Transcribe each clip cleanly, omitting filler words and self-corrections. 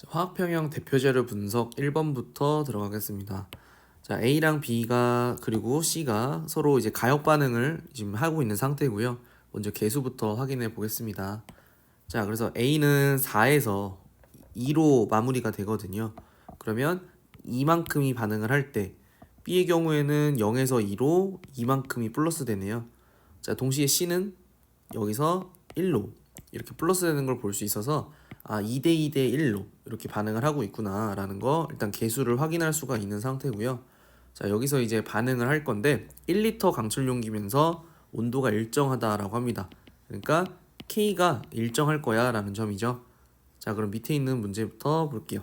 화학평형 대표재료 분석 1번부터 들어가겠습니다. 자, A랑 B가 그리고 C가 서로 이제 가역 반응을 지금 하고 있는 상태고요. 먼저 개수부터 확인해 보겠습니다. 자, 그래서 A는 4에서 2로 마무리가 되거든요. 그러면 이만큼이 반응을 할 때 B의 경우에는 0에서 2로 이만큼이 플러스 되네요. 자, 동시에 C는 여기서 1로 이렇게 플러스 되는 걸 볼 수 있어서 2대 2대 1로 이렇게 반응을 하고 있구나 라는 거 일단 개수를 확인할 수가 있는 상태고요. 자, 여기서 이제 반응을 할 건데 1리터 강철 용기면서 온도가 일정하다라고 합니다. 그러니까 K가 일정할 거야 라는 점이죠. 자, 그럼 밑에 있는 문제부터 볼게요.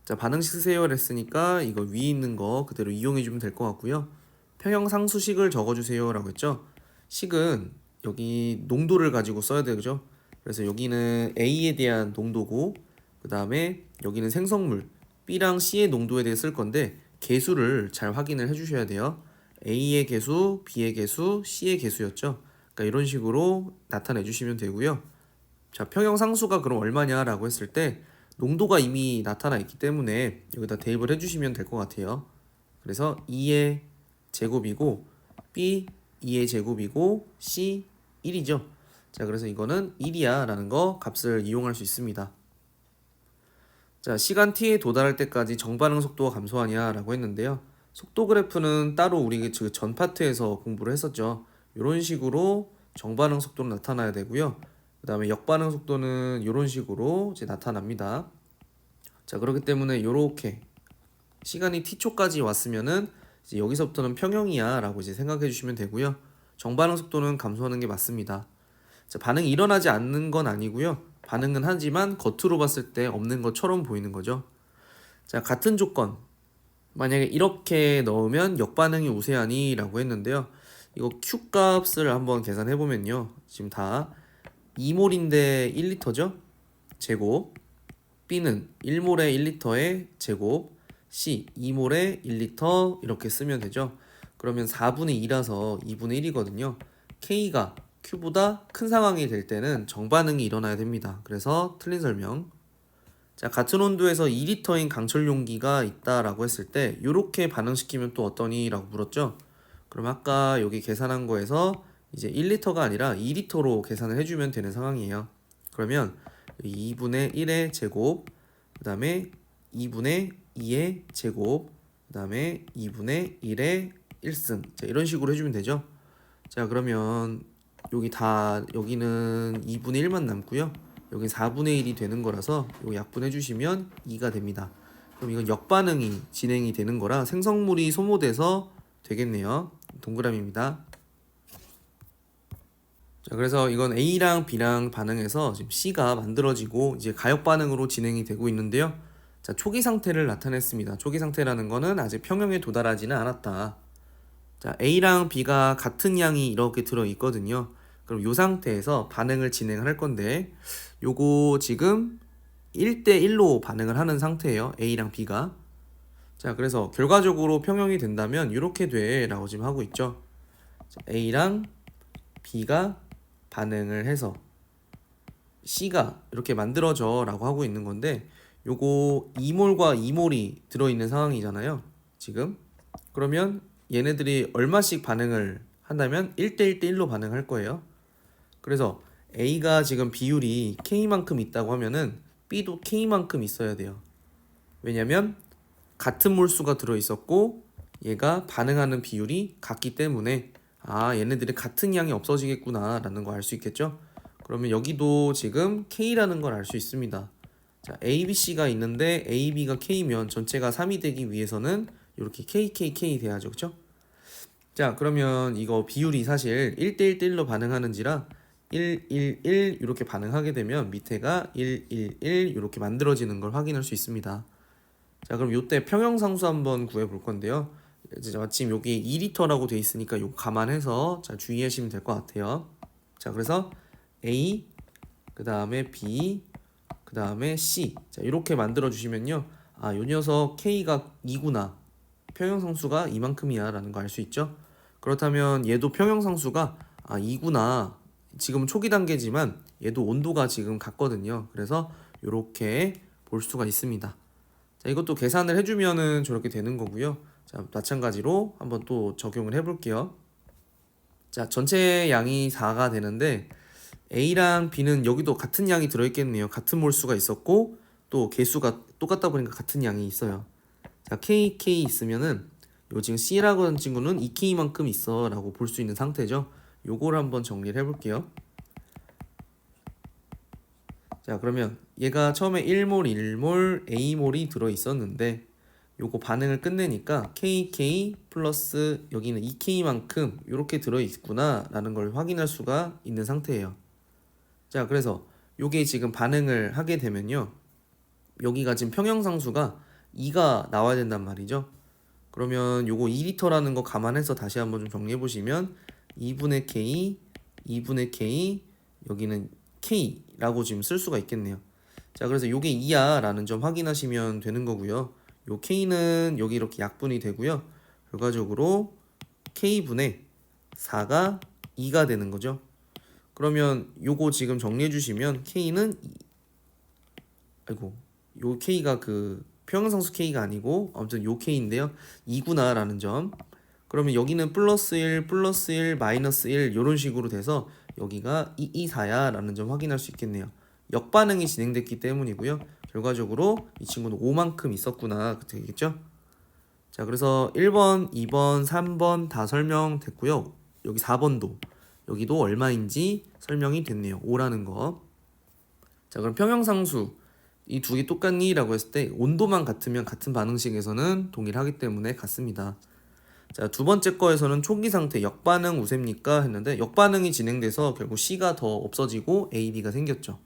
자, 반응식 쓰세요를 했으니까 이거 위에 있는 거 그대로 이용해 주면 될 것 같고요. 평형상수식을 적어주세요 라고 했죠. 식은 여기 농도를 가지고 써야 되죠. 그래서 여기는 A에 대한 농도고, 그 다음에 여기는 생성물 B랑 C의 농도에 대해 쓸 건데 개수를 잘 확인을 해주셔야 돼요. A의 개수, B의 개수, C의 개수였죠. 그러니까 이런 식으로 나타내 주시면 되고요. 자, 평형상수가 그럼 얼마냐라고 했을 때 농도가 이미 나타나 있기 때문에 여기다 대입을 해주시면 될 것 같아요. 그래서 2의 제곱이고 B 2의 제곱이고 C 1이죠. 자, 그래서 이거는 1이야 라는 거 값을 이용할 수 있습니다. 자, 시간 t에 도달할 때까지 정반응 속도가 감소하냐 라고 했는데요. 속도 그래프는 따로 우리 전 파트에서 공부를 했었죠. 이런 식으로 정반응 속도는 나타나야 되고요. 그 다음에 역반응 속도는 이런 식으로 이제 나타납니다. 자, 그렇기 때문에 이렇게 시간이 t초까지 왔으면은 이제 여기서부터는 평형이야 라고 이제 생각해 주시면 되고요. 정반응 속도는 감소하는 게 맞습니다. 자, 반응이 일어나지 않는 건 아니고요. 반응은 하지만 겉으로 봤을 때 없는 것처럼 보이는 거죠. 자, 같은 조건 만약에 이렇게 넣으면 역반응이 우세하니 라고 했는데요. 이거 Q 값을 한번 계산해 보면요. 지금 다 2몰인데 1리터죠? 제곱. B는 1몰에 1리터의 제곱. C 2몰에 1리터 이렇게 쓰면 되죠. 그러면 4분의 2라서 2분의 1이거든요. K가 Q보다 큰 상황이 될 때는 정반응이 일어나야 됩니다. 그래서 틀린 설명. 자, 같은 온도에서 2리터인 강철 용기가 있다라고 했을 때 이렇게 반응시키면 또 어떠니? 라고 물었죠. 그럼 아까 여기 계산한 거에서 이제 1리터가 아니라 2리터로 계산을 해주면 되는 상황이에요. 그러면 2분의 1의 제곱, 그 다음에 2분의 2의 제곱, 그 다음에 2분의 1의 1승. 자, 이런 식으로 해주면 되죠. 자, 그러면 여기는 2분의 1만 남고요. 여기 4분의 1이 되는 거라서 요 약분해 주시면 2가 됩니다. 그럼 이건 역반응이 진행이 되는 거라 생성물이 소모돼서 되겠네요. 동그라미입니다. 자, 그래서 이건 A랑 B랑 반응해서 지금 C가 만들어지고 이제 가역 반응으로 진행이 되고 있는데요. 자, 초기 상태를 나타냈습니다. 초기 상태라는 거는 아직 평형에 도달하지는 않았다. 자, A랑 B가 같은 양이 이렇게 들어 있거든요. 그럼 이 상태에서 반응을 진행할 건데 요거 지금 1대 1로 반응을 하는 상태예요. A랑 B가. 자, 그래서 결과적으로 평형이 된다면 이렇게 돼 라고 지금 하고 있죠. 자, A랑 B가 반응을 해서 C가 이렇게 만들어져 라고 하고 있는 건데 요거 2몰과 2몰이 들어있는 상황이잖아요. 지금. 그러면 얘네들이 얼마씩 반응을 한다면 1대 1대 1로 반응할 거예요. 그래서 A가 지금 비율이 K만큼 있다고 하면은 B도 K만큼 있어야 돼요. 왜냐면 같은 몰수가 들어있었고 얘가 반응하는 비율이 같기 때문에 얘네들이 같은 양이 없어지겠구나 라는 거 알 수 있겠죠. 그러면 여기도 지금 K라는 걸 알 수 있습니다. 자, A, B, C가 있는데 A, B가 K면 전체가 3이 되기 위해서는 이렇게 K, K, K 돼야죠. 그쵸? 자, 그러면 이거 비율이 사실 1대 1대 1로 반응하는지라 1, 1, 1 이렇게 반응하게 되면 밑에가 1, 1, 1 이렇게 만들어지는 걸 확인할 수 있습니다. 자, 그럼 요때 평형상수 한번 구해 볼 건데요. 이제 마침 여기 2리터라고 돼 있으니까 요거 감안해서 자, 주의하시면 될 것 같아요. 자, 그래서 A, 그 다음에 B, 그 다음에 C. 자, 이렇게 만들어 주시면요. 요 녀석 K가 2구나. 평형상수가 이만큼이야 라는 거 알 수 있죠. 그렇다면 얘도 평형상수가 2구나. 지금 초기 단계지만 얘도 온도가 지금 같거든요. 그래서 이렇게 볼 수가 있습니다. 자, 이것도 계산을 해주면은 저렇게 되는 거고요. 자, 마찬가지로 한번 또 적용을 해볼게요. 자, 전체 양이 4가 되는데 A랑 B는 여기도 같은 양이 들어있겠네요. 같은 몰수가 있었고 또 개수가 똑같다 보니까 같은 양이 있어요. 자, K 있으면은 요 지금 C라고 하는 친구는 2K만큼 있어 라고 볼 수 있는 상태죠. 요걸 한번 정리를 해볼게요. 자, 그러면 얘가 처음에 1몰 1몰 A몰이 들어있었는데 요거 반응을 끝내니까 KK 플러스 여기는 2K만큼 이렇게 들어있구나 라는 걸 확인할 수가 있는 상태예요. 자, 그래서 요게 지금 반응을 하게 되면요, 여기가 지금 평형상수가 2가 나와야 된단 말이죠. 그러면 요거 2리터라는 거 감안해서 다시 한번 좀 정리해 보시면 2분의 K, 2분의 K, 여기는 K라고 지금 쓸 수가 있겠네요. 자, 그래서 요게 2야 라는 점 확인하시면 되는 거고요. 요 K는 여기 이렇게 약분이 되고요. 결과적으로 K분의 4가 2가 되는 거죠. 그러면 요거 지금 정리해 주시면 K는 요 K가 그 평형상수 K가 아니고 아무튼 요 K인데요. 2구나 라는 점. 그러면 여기는 플러스 1, 플러스 1, 마이너스 1 이런 식으로 돼서 여기가 224야 라는 점 확인할 수 있겠네요. 역반응이 진행됐기 때문이고요. 결과적으로 이 친구는 5만큼 있었구나 되겠죠? 자, 그래서 1번, 2번, 3번 다 설명됐고요. 여기 4번도 여기도 얼마인지 설명이 됐네요. 5라는 거. 자, 그럼 평형상수 이 두 개 똑같니? 라고 했을 때 온도만 같으면 같은 반응식에서는 동일하기 때문에 같습니다. 자, 두 번째 거에서는 초기 상태 역반응 우세입니까? 했는데 역반응이 진행돼서 결국 C가 더 없어지고 A, B가 생겼죠.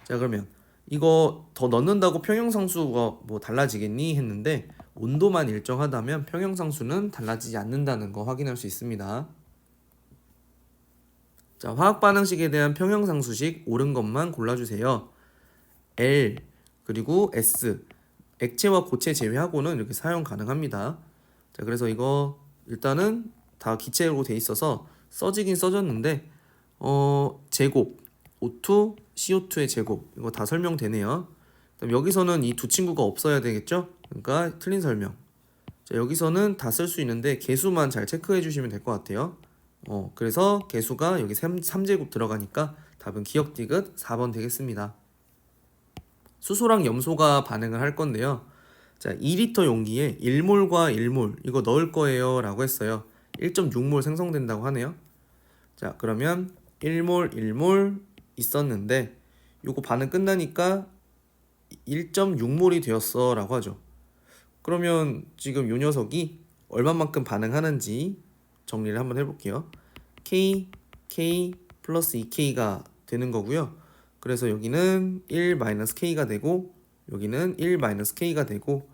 자, 그러면 이거 더 넣는다고 평형상수가 뭐 달라지겠니? 했는데 온도만 일정하다면 평형상수는 달라지지 않는다는 거 확인할 수 있습니다. 자, 화학반응식에 대한 평형상수식 옳은 것만 골라주세요. L 그리고 S 액체와 고체 제외하고는 이렇게 사용 가능합니다. 자, 그래서 이거 일단은 다 기체로 돼 있어서 써지긴 써졌는데 제곱 O2, CO2의 제곱 이거 다 설명되네요. 그럼 여기서는 이 두 친구가 없어야 되겠죠? 그러니까 틀린 설명. 자, 여기서는 다 쓸 수 있는데 개수만 잘 체크해 주시면 될 것 같아요. 그래서 개수가 여기 3제곱 들어가니까 답은 기억디귿 4번 되겠습니다. 수소랑 염소가 반응을 할 건데요. 자, 2리터 용기에 1몰과 1몰 이거 넣을 거예요 라고 했어요. 1.6몰 생성된다고 하네요. 자, 그러면 1몰 1몰 있었는데 요거 반응 끝나니까 1.6몰이 되었어 라고 하죠. 그러면 지금 요 녀석이 얼마만큼 반응하는지 정리를 한번 해볼게요. K 플러스 2K가 되는 거고요. 그래서 여기는 1-K가 되고 여기는 1-K가 되고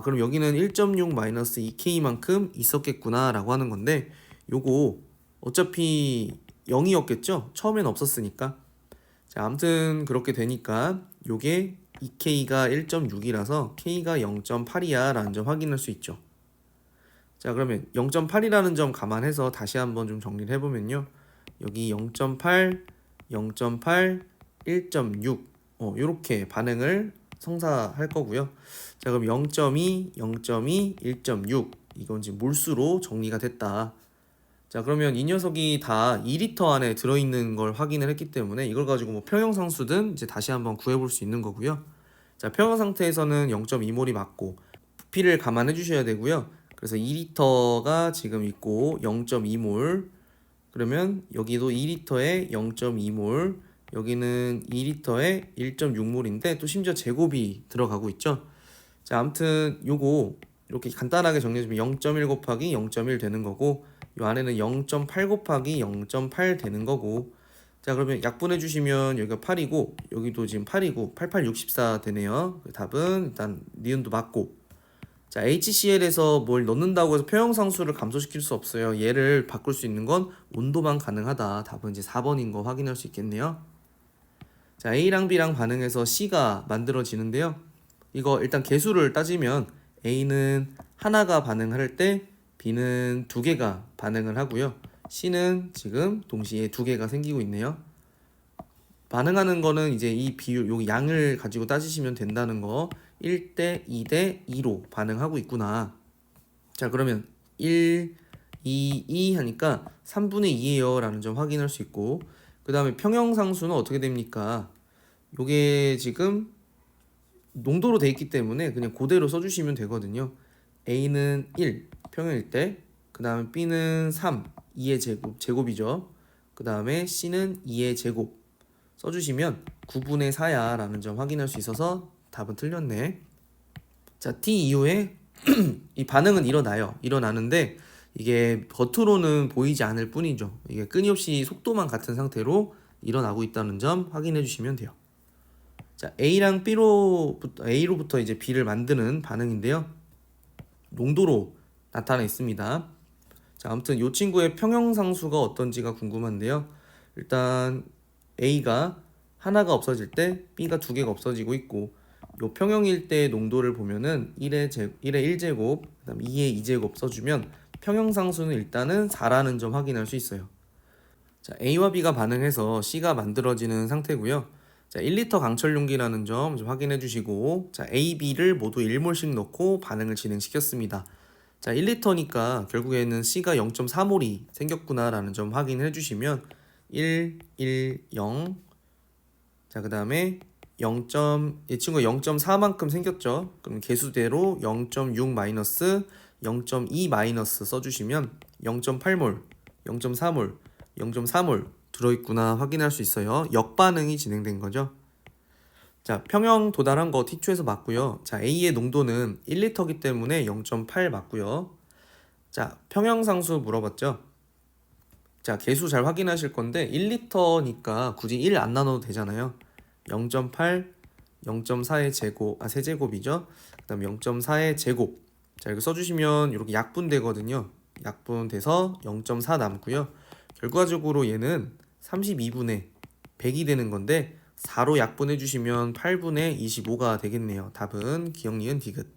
그럼 여기는 1.6-2K만큼 있었겠구나 라고 하는 건데 요거 어차피 0이었겠죠? 처음엔 없었으니까. 자, 아무튼 그렇게 되니까 요게 2K가 1.6이라서 K가 0.8이야 라는 점 확인할 수 있죠. 자, 그러면 0.8이라는 점 감안해서 다시 한번 좀 정리를 해보면요. 여기 0.8, 0.8, 1.6 이렇게 반응을 성사할 거고요. 자, 그럼 0.2, 0.2, 1.6 이건 지금 몰수로 정리가 됐다. 자, 그러면 이 녀석이 다 2리터 안에 들어있는 걸 확인을 했기 때문에 이걸 가지고 뭐 평형상수든 이제 다시 한번 구해볼 수 있는 거고요. 자, 평형 상태에서는 0.2몰이 맞고 부피를 감안해 주셔야 되고요. 그래서 2리터가 지금 있고 0.2몰 그러면 여기도 2리터에 0.2몰 여기는 2리터에 1.6몰인데 또 심지어 제곱이 들어가고 있죠. 자, 아무튼 요거 이렇게 간단하게 정리해주면 0.1 곱하기 0.1 되는 거고 요 안에는 0.8 곱하기 0.8 되는 거고. 자, 그러면 약분해 주시면 여기가 8이고 여기도 지금 8이고 8864 되네요. 답은 일단 니은도 맞고. 자, HCl에서 뭘 넣는다고 해서 평형상수를 감소시킬 수 없어요. 얘를 바꿀 수 있는 건 온도만 가능하다. 답은 이제 4번인 거 확인할 수 있겠네요. 자, A랑 B랑 반응해서 C가 만들어지는데요. 이거 일단 개수를 따지면 A는 하나가 반응할 때 B는 두 개가 반응을 하고요. C는 지금 동시에 두 개가 생기고 있네요. 반응하는 거는 이제 이 비율, 요 양을 가지고 따지시면 된다는 거. 1대 2대 2로 반응하고 있구나. 자, 그러면 1, 2, 2 하니까 3분의 2예요 라는 점 확인할 수 있고, 그 다음에 평형상수는 어떻게 됩니까? 요게 지금 농도로 돼 있기 때문에 그냥 그대로 써주시면 되거든요. A는 1, 평형일 때, 그 다음에 B는 3, 2의 제곱이죠. 그 다음에 C는 2의 제곱 써주시면 9분의 4야 라는 점 확인할 수 있어서 답은 틀렸네. 자, T 이후에 이 반응은 일어나는데 이게 겉으로는 보이지 않을 뿐이죠. 이게 끊임없이 속도만 같은 상태로 일어나고 있다는 점 확인해 주시면 돼요. 자, A로부터 이제 B를 만드는 반응인데요. 농도로 나타나 있습니다. 자, 아무튼 이 친구의 평형상수가 어떤지가 궁금한데요. 일단 A가 하나가 없어질 때 B가 두 개가 없어지고 있고, 요 평형일 때의 농도를 보면은 1의 1제곱, 그다음 2의 2제곱 써주면 평형상수는 일단은 4라는 점 확인할 수 있어요. 자, A와 B가 반응해서 C가 만들어지는 상태고요. 자, 1리터 강철 용기라는 점 좀 확인해 주시고, 자, A, B를 모두 1몰씩 넣고 반응을 진행시켰습니다. 자, 1리터니까 결국에는 C가 0.4몰이 생겼구나라는 점 확인해 주시면 1, 1, 0. 자, 그 다음에 이 친구가 0.4만큼 생겼죠. 그럼 개수대로 0.6 마이너스 0.2 마이너스 써주시면 0.8몰, 0.4몰, 0.4몰 들어있구나 확인할 수 있어요. 역반응이 진행된 거죠. 자, 평형 도달한 거 T2에서 맞고요. 자, A의 농도는 1리터이기 때문에 0.8 맞고요. 자, 평형상수 물어봤죠. 자, 개수 잘 확인하실 건데 1리터니까 굳이 1 안 나눠도 되잖아요. 0.8, 0.4의 제곱, 세제곱이죠. 그 다음 0.4의 제곱. 자, 이거 써주시면 이렇게 약분되거든요. 약분돼서 0.4 남고요. 결과적으로 얘는 32분의 100이 되는 건데 4로 약분해 주시면 8분의 25가 되겠네요. 답은 기억, 니은, 디귿.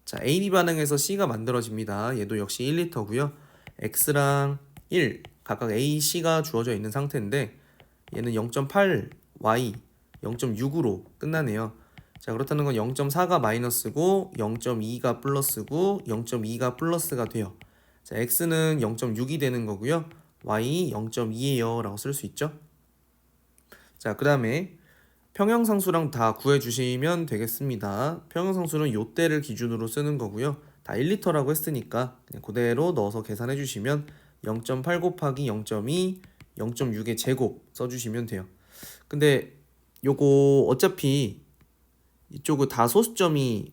자, AB 반응에서 C가 만들어집니다. 얘도 역시 1리터고요. X랑 1 각각 A, C가 주어져 있는 상태인데 얘는 0.8 Y 0.6으로 끝나네요. 자, 그렇다는 건 0.4가 마이너스고 0.2가 플러스고 0.2가 플러스가 돼요. 자, X는 0.6이 되는 거고요. Y 0.2예요 라고 쓸 수 있죠. 자, 그 다음에 평형상수랑 다 구해주시면 되겠습니다. 평형상수는 요때를 기준으로 쓰는 거고요. 다 1리터라고 했으니까 그냥 그대로 넣어서 계산해 주시면 0.8 곱하기 0.2, 0.6의 제곱 써주시면 돼요. 근데 요거 어차피 이쪽은 다 소수점이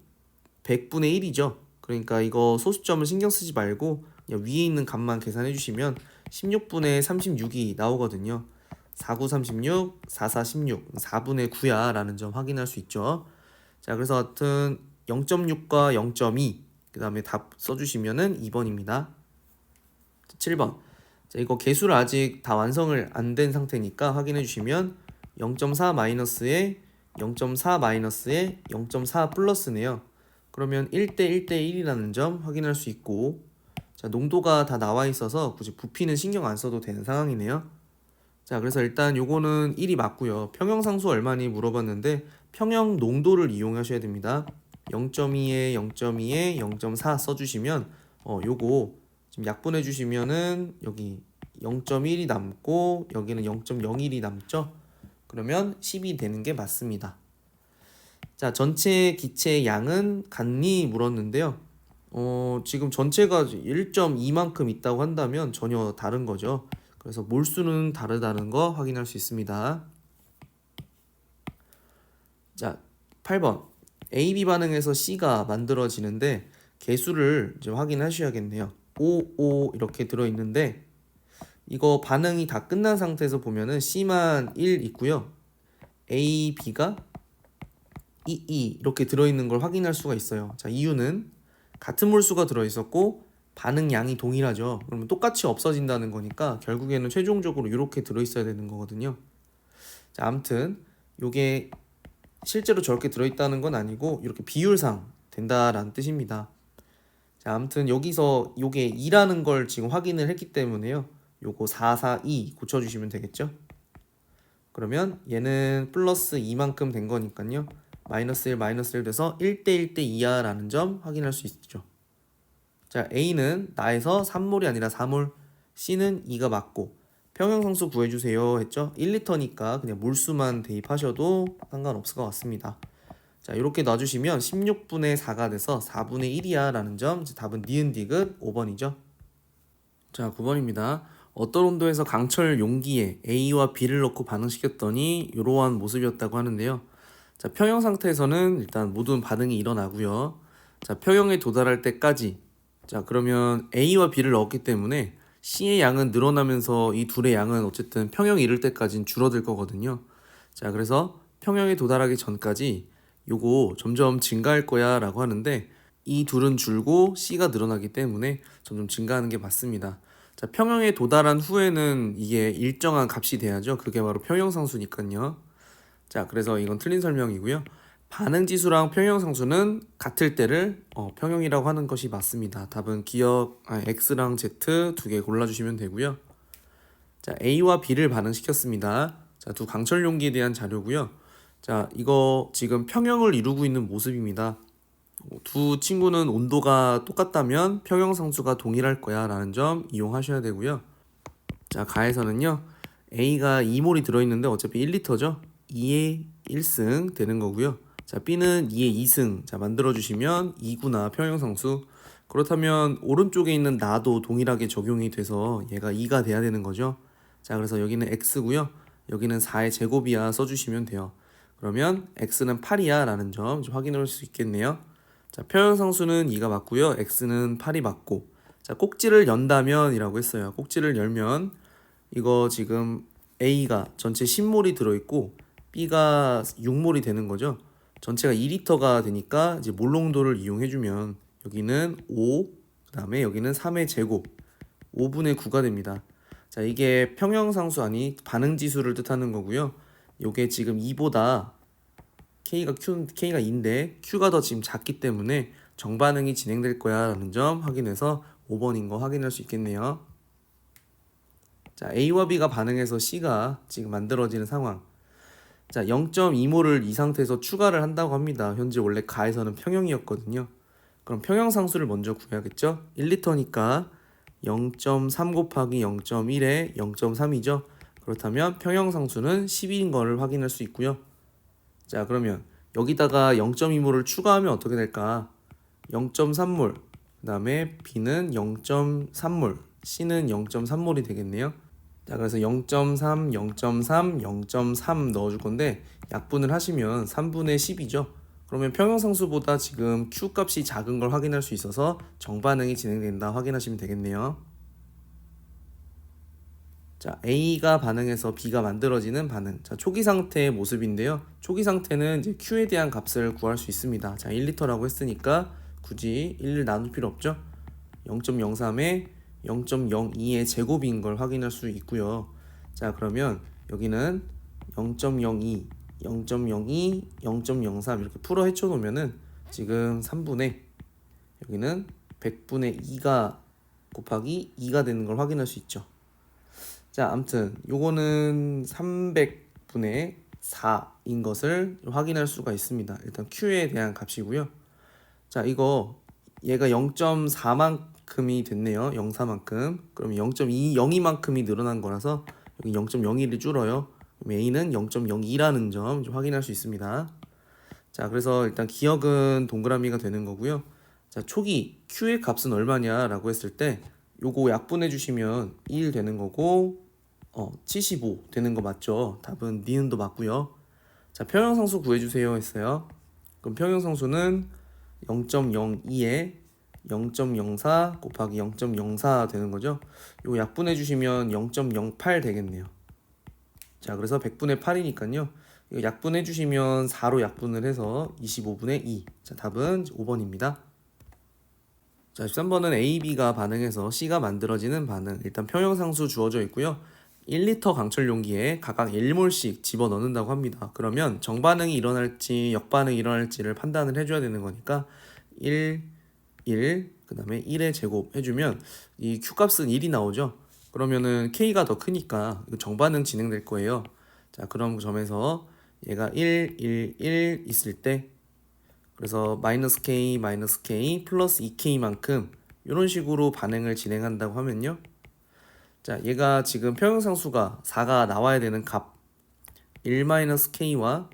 100분의 1이죠. 그러니까 이거 소수점을 신경 쓰지 말고 그냥 위에 있는 값만 계산해 주시면 16분의 36이 나오거든요. 49, 36, 44, 16, 4분의 9야 라는 점 확인할 수 있죠. 자, 그래서 하여튼 0.6과 0.2 그 다음에 답 써주시면은 2번입니다. 7번. 자, 이거 개수를 아직 다 완성을 안 된 상태니까 확인해 주시면 0.4 마이너스에 0.4 마이너스에 0.4 플러스네요. 그러면 1대 1대 1이라는 점 확인할 수 있고, 자, 농도가 다 나와 있어서 굳이 부피는 신경 안 써도 되는 상황이네요. 자, 그래서 일단 요거는 1이 맞고요. 평형상수 얼마니 물어봤는데 평형 농도를 이용하셔야 됩니다. 0.2에 0.2에 0.4 써주시면 요거 지금 약분해 주시면은 여기 0.1이 남고 여기는 0.01이 남죠. 그러면 10이 되는 게 맞습니다. 자, 전체 기체의 양은 같니 물었는데요. 지금 전체가 1.2만큼 있다고 한다면 전혀 다른 거죠. 그래서 몰수는 다르다는 거 확인할 수 있습니다. 자, 8번. AB 반응에서 C가 만들어지는데 개수를 이제 확인하셔야겠네요. 5, 5 이렇게 들어있는데 이거 반응이 다 끝난 상태에서 보면은 C만 1 있고요. A, B가 2, 2 이렇게 들어있는 걸 확인할 수가 있어요. 자, 이유는 같은 몰수가 들어있었고 반응 양이 동일하죠. 그러면 똑같이 없어진다는 거니까 결국에는 최종적으로 이렇게 들어있어야 되는 거거든요. 자, 아무튼 요게 실제로 저렇게 들어있다는 건 아니고 이렇게 비율상 된다라는 뜻입니다. 자, 아무튼 여기서 요게 2라는 걸 지금 확인을 했기 때문에요. 요거 4, 4, 2 고쳐주시면 되겠죠. 그러면 얘는 플러스 2만큼 된 거니까요. 마이너스 1, 마이너스 1 돼서 1대 1대 2야 라는 점 확인할 수 있죠. 자, A는 나에서 3몰이 아니라 4몰, C는 2가 맞고 평형상수 구해주세요 했죠. 1리터니까 그냥 몰수만 대입하셔도 상관없을 것 같습니다. 자, 이렇게 놔주시면 16분의 4가 돼서 4분의 1이야 라는 점, 답은 니은 디귿 5번이죠. 자, 9번입니다. 어떤 온도에서 강철 용기에 A와 B를 넣고 반응시켰더니 이러한 모습이었다고 하는데요. 자, 평형 상태에서는 일단 모든 반응이 일어나고요. 자, 평형에 도달할 때까지, 자, 그러면 A와 B를 넣었기 때문에 C의 양은 늘어나면서 이 둘의 양은 어쨌든 평형에 이를 때까지는 줄어들 거거든요. 자, 그래서 평형에 도달하기 전까지 요거 점점 증가할 거야 라고 하는데, 이 둘은 줄고 C가 늘어나기 때문에 점점 증가하는 게 맞습니다. 자, 평형에 도달한 후에는 이게 일정한 값이 돼야죠. 그게 바로 평형상수니까요. 자, 그래서 이건 틀린 설명이고요. 반응지수랑 평형상수는 같을 때를 평형이라고 하는 것이 맞습니다. 답은 X랑 Z 두 개 골라주시면 되고요. 자, A와 B를 반응시켰습니다. 자, 두 강철 용기에 대한 자료고요. 자, 이거 지금 평형을 이루고 있는 모습입니다. 두 친구는 온도가 똑같다면 평형상수가 동일할 거야 라는 점 이용하셔야 되고요. 자, 가에서는요, A가 2몰이 들어있는데 어차피 1리터죠. 2의 1승 되는 거고요. 자, B는 2의 2승. 자, 만들어주시면 2구나 평형상수. 그렇다면 오른쪽에 있는 나도 동일하게 적용이 돼서 얘가 2가 돼야 되는 거죠. 자, 그래서 여기는 X고요. 여기는 4의 제곱이야 써주시면 돼요. 그러면 X는 8이야 라는 점 확인할 수 있겠네요. 자, 평형상수는 2가 맞고요. X는 8이 맞고. 자, 꼭지를 연다면 이라고 했어요. 꼭지를 열면 이거 지금 A가 전체 10몰이 들어있고 B가 6몰이 되는 거죠. 전체가 2리터가 되니까 이제 몰농도를 이용해주면 여기는 5, 그 다음에 여기는 3의 제곱, 5분의 9가 됩니다. 자, 이게 평형상수 아니 반응지수를 뜻하는 거고요. 요게 지금 2보다 K가 2인데 Q가 더 지금 작기 때문에 정반응이 진행될 거야 라는 점 확인해서 5번인 거 확인할 수 있겠네요. 자, A와 B가 반응해서 C가 지금 만들어지는 상황. 자, 0.2몰을 이 상태에서 추가를 한다고 합니다. 현재 원래 가에서는 평형이었거든요. 그럼 평형상수를 먼저 구해야겠죠? 1리터니까 0.3 곱하기 0.1에 0.3이죠. 그렇다면 평형상수는 10인 거를 확인할 수 있고요. 자, 그러면 여기다가 0.2몰을 추가하면 어떻게 될까? 0.3몰, 그 다음에 B는 0.3몰, C는 0.3몰이 되겠네요. 자, 그래서 0.3, 0.3, 0.3 넣어줄 건데 약분을 하시면 3분의 10이죠. 그러면 평형상수보다 지금 Q 값이 작은 걸 확인할 수 있어서 정반응이 진행된다 확인하시면 되겠네요. 자, A가 반응해서 B가 만들어지는 반응. 자, 초기 상태의 모습인데요. 초기 상태는 이제 Q에 대한 값을 구할 수 있습니다. 자, 1리터라고 했으니까 굳이 1을 나눌 필요 없죠. 0.03에 0.02의 제곱인 걸 확인할 수 있고요. 자, 그러면 여기는 0.02, 0.02, 0.03 이렇게 풀어 헤쳐 놓으면은 지금 3분의 여기는 100분의 2가 곱하기 2가 되는 걸 확인할 수 있죠. 자, 아무튼 요거는 300분의 4인 것을 확인할 수가 있습니다. 일단 Q에 대한 값이고요. 자, 이거 얘가 0.4만큼이 됐네요. 0.4만큼. 그럼 0.202만큼이 늘어난 거라서 여기 0.01이 줄어요. 그럼 A는 0.02라는 점 확인할 수 있습니다. 자, 그래서 일단 기억은 동그라미가 되는 거고요. 자, 초기 Q의 값은 얼마냐라고 했을 때 요거 약분해 주시면 1 되는 거고 75 되는 거 맞죠? 답은 니은도 맞고요. 자, 평형상수 구해주세요 했어요. 그럼 평형상수는 0.02에 0.04 곱하기 0.04 되는 거죠. 요거 약분해 주시면 0.08 되겠네요. 자, 그래서 100분의 8이니까요. 이거 약분해 주시면 4로 약분을 해서 25분의 2. 자, 답은 5번입니다. 자, 13번은 A, B가 반응해서 C가 만들어지는 반응. 일단 평형상수 주어져 있고요. 1리터 강철 용기에 각각 1몰씩 집어넣는다고 합니다. 그러면 정반응이 일어날지 역반응이 일어날지를 판단을 해줘야 되는 거니까 1, 그 다음에 1의 제곱 해주면 이 Q값은 1이 나오죠. 그러면은 K가 더 크니까 정반응 진행될 거예요. 자, 그럼 그 점에서 얘가 1, 1, 1 있을 때 그래서 마이너스 k, 마이너스 k, 플러스 2k만큼 이런 식으로 반응을 진행한다고 하면요. 자, 얘가 지금 평형상수가 4가 나와야 되는 값 1-k와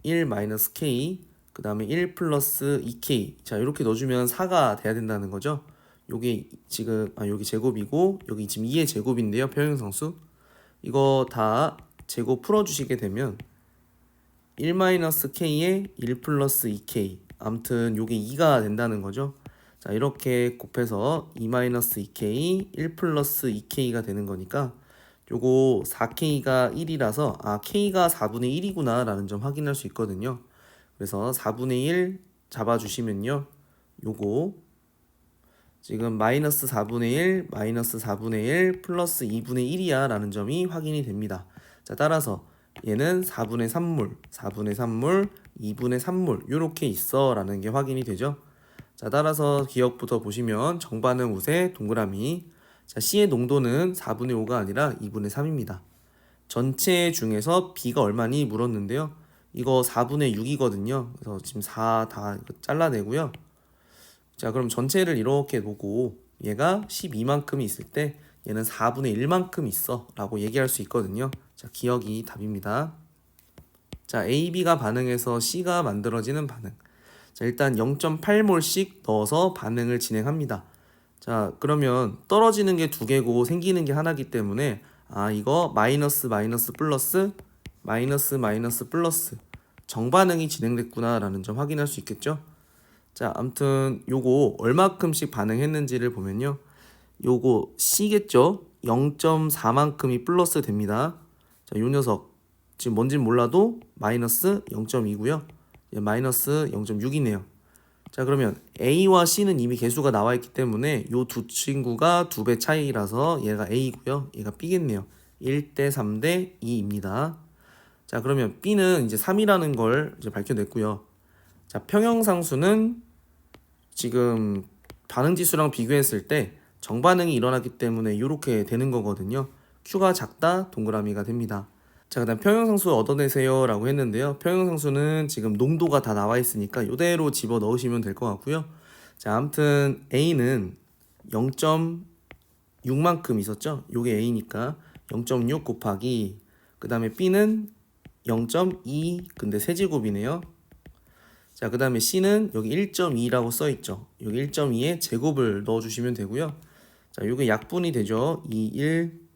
1-k 그 다음에 1 플러스 2k 자 이렇게 넣어주면 4가 돼야 된다는 거죠. 요게 지금 여기 제곱이고 여기 지금 2의 제곱인데요. 평형상수 이거 다 제곱 풀어주시게 되면 1-k에 1 플러스 2k 아무튼 요게 2가 된다는 거죠. 자 이렇게 곱해서 2-2k 1 플러스 2k가 되는 거니까 요거 4k가 1이라서 k가 4분의 1이구나 라는 점 확인할 수 있거든요. 그래서 4분의 1 잡아주시면요 요거 지금 마이너스 4분의 1 마이너스 4분의 1 플러스 2분의 1이야 라는 점이 확인이 됩니다. 자 따라서 얘는 4분의 3몰 4분의 3몰 2분의 3몰 요렇게 있어 라는 게 확인이 되죠. 자 따라서 기억부터 보시면 정반응 우세 동그라미 자 C의 농도는 4분의 5가 아니라 2분의 3입니다. 전체 중에서 B가 얼마니 물었는데요. 이거 4분의 6이거든요. 그래서 지금 4 다 잘라내고요. 자 그럼 전체를 이렇게 놓고 얘가 12만큼이 있을 때 얘는 4분의 1만큼 있어 라고 얘기할 수 있거든요. 자 기억이 답입니다. 자 A, B가 반응해서 C가 만들어지는 반응 자 일단 0.8몰씩 넣어서 반응을 진행합니다. 자 그러면 떨어지는 게 두 개고 생기는 게 하나기 때문에 이거 마이너스 마이너스 플러스 마이너스 마이너스 플러스 정반응이 진행됐구나 라는 점 확인할 수 있겠죠. 자 아무튼 요거 얼마큼씩 반응했는지를 보면요 요거 C겠죠. 0.4만큼이 플러스 됩니다. 자 요 녀석 지금 뭔진 몰라도 마이너스 0.2고요 마이너스 0.6이네요 자 그러면 A와 C는 이미 개수가 나와 있기 때문에 요 두 친구가 2배 차이라서 얘가 A고요 얘가 B겠네요. 1대 3대 2입니다. 자 그러면 B는 이제 3이라는 걸 이제 밝혀냈고요. 자 평형상수는 지금 반응지수랑 비교했을 때 정반응이 일어나기 때문에 이렇게 되는 거거든요. Q가 작다 동그라미가 됩니다. 자 그다음 평형상수 얻어내세요 라고 했는데요. 평형상수는 지금 농도가 다 나와 있으니까 이대로 집어 넣으시면 될 것 같고요. 자 아무튼 A는 0.6만큼 있었죠. 요게 A니까 0.6 곱하기 그 다음에 B는 0.2 근데 세제곱이네요. 자 그 다음에 C는 여기 1.2라고 써있죠. 여기 1.2에 제곱을 넣어주시면 되고요. 자 요게 약분이 되죠. 2, 1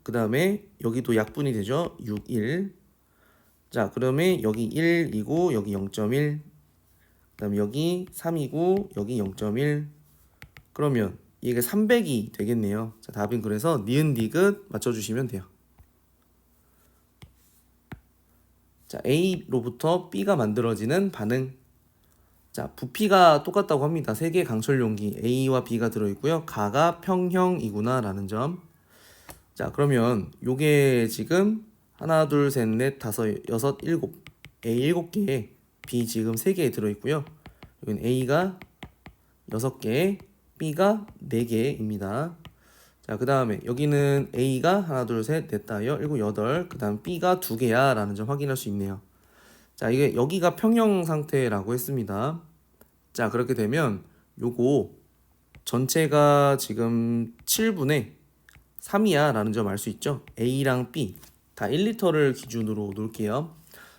그 다음에 여기도 약분이 되죠. 6, 1 자 그러면 여기 1이고 여기 0.1 그 다음에 여기 3이고 여기 0.1 그러면 이게 300이 되겠네요. 자 답은 그래서 니은 디귿 맞춰주시면 돼요. 자 A로부터 B가 만들어지는 반응 자 부피가 똑같다고 합니다. 3개의 강철 용기 A와 B가 들어있고요. 가가 평형이구나 라는 점 자 그러면 요게 지금 하나 둘 셋 넷 다섯 여섯 일곱 A 7개에 B 지금 3개에 들어있고요. 여기는 A가 6개 B가 4개입니다. 자 그 다음에 여기는 A가 하나 둘 셋 넷 다 일곱 여덟 그 다음 B가 2개야 라는 점 확인할 수 있네요. 자 이게 여기가 평형 상태라고 했습니다. 자 그렇게 되면 요거 전체가 지금 7분의 3이야 라는 점 알 수 있죠. A랑 B 다 1리터를 기준으로 놓을게요.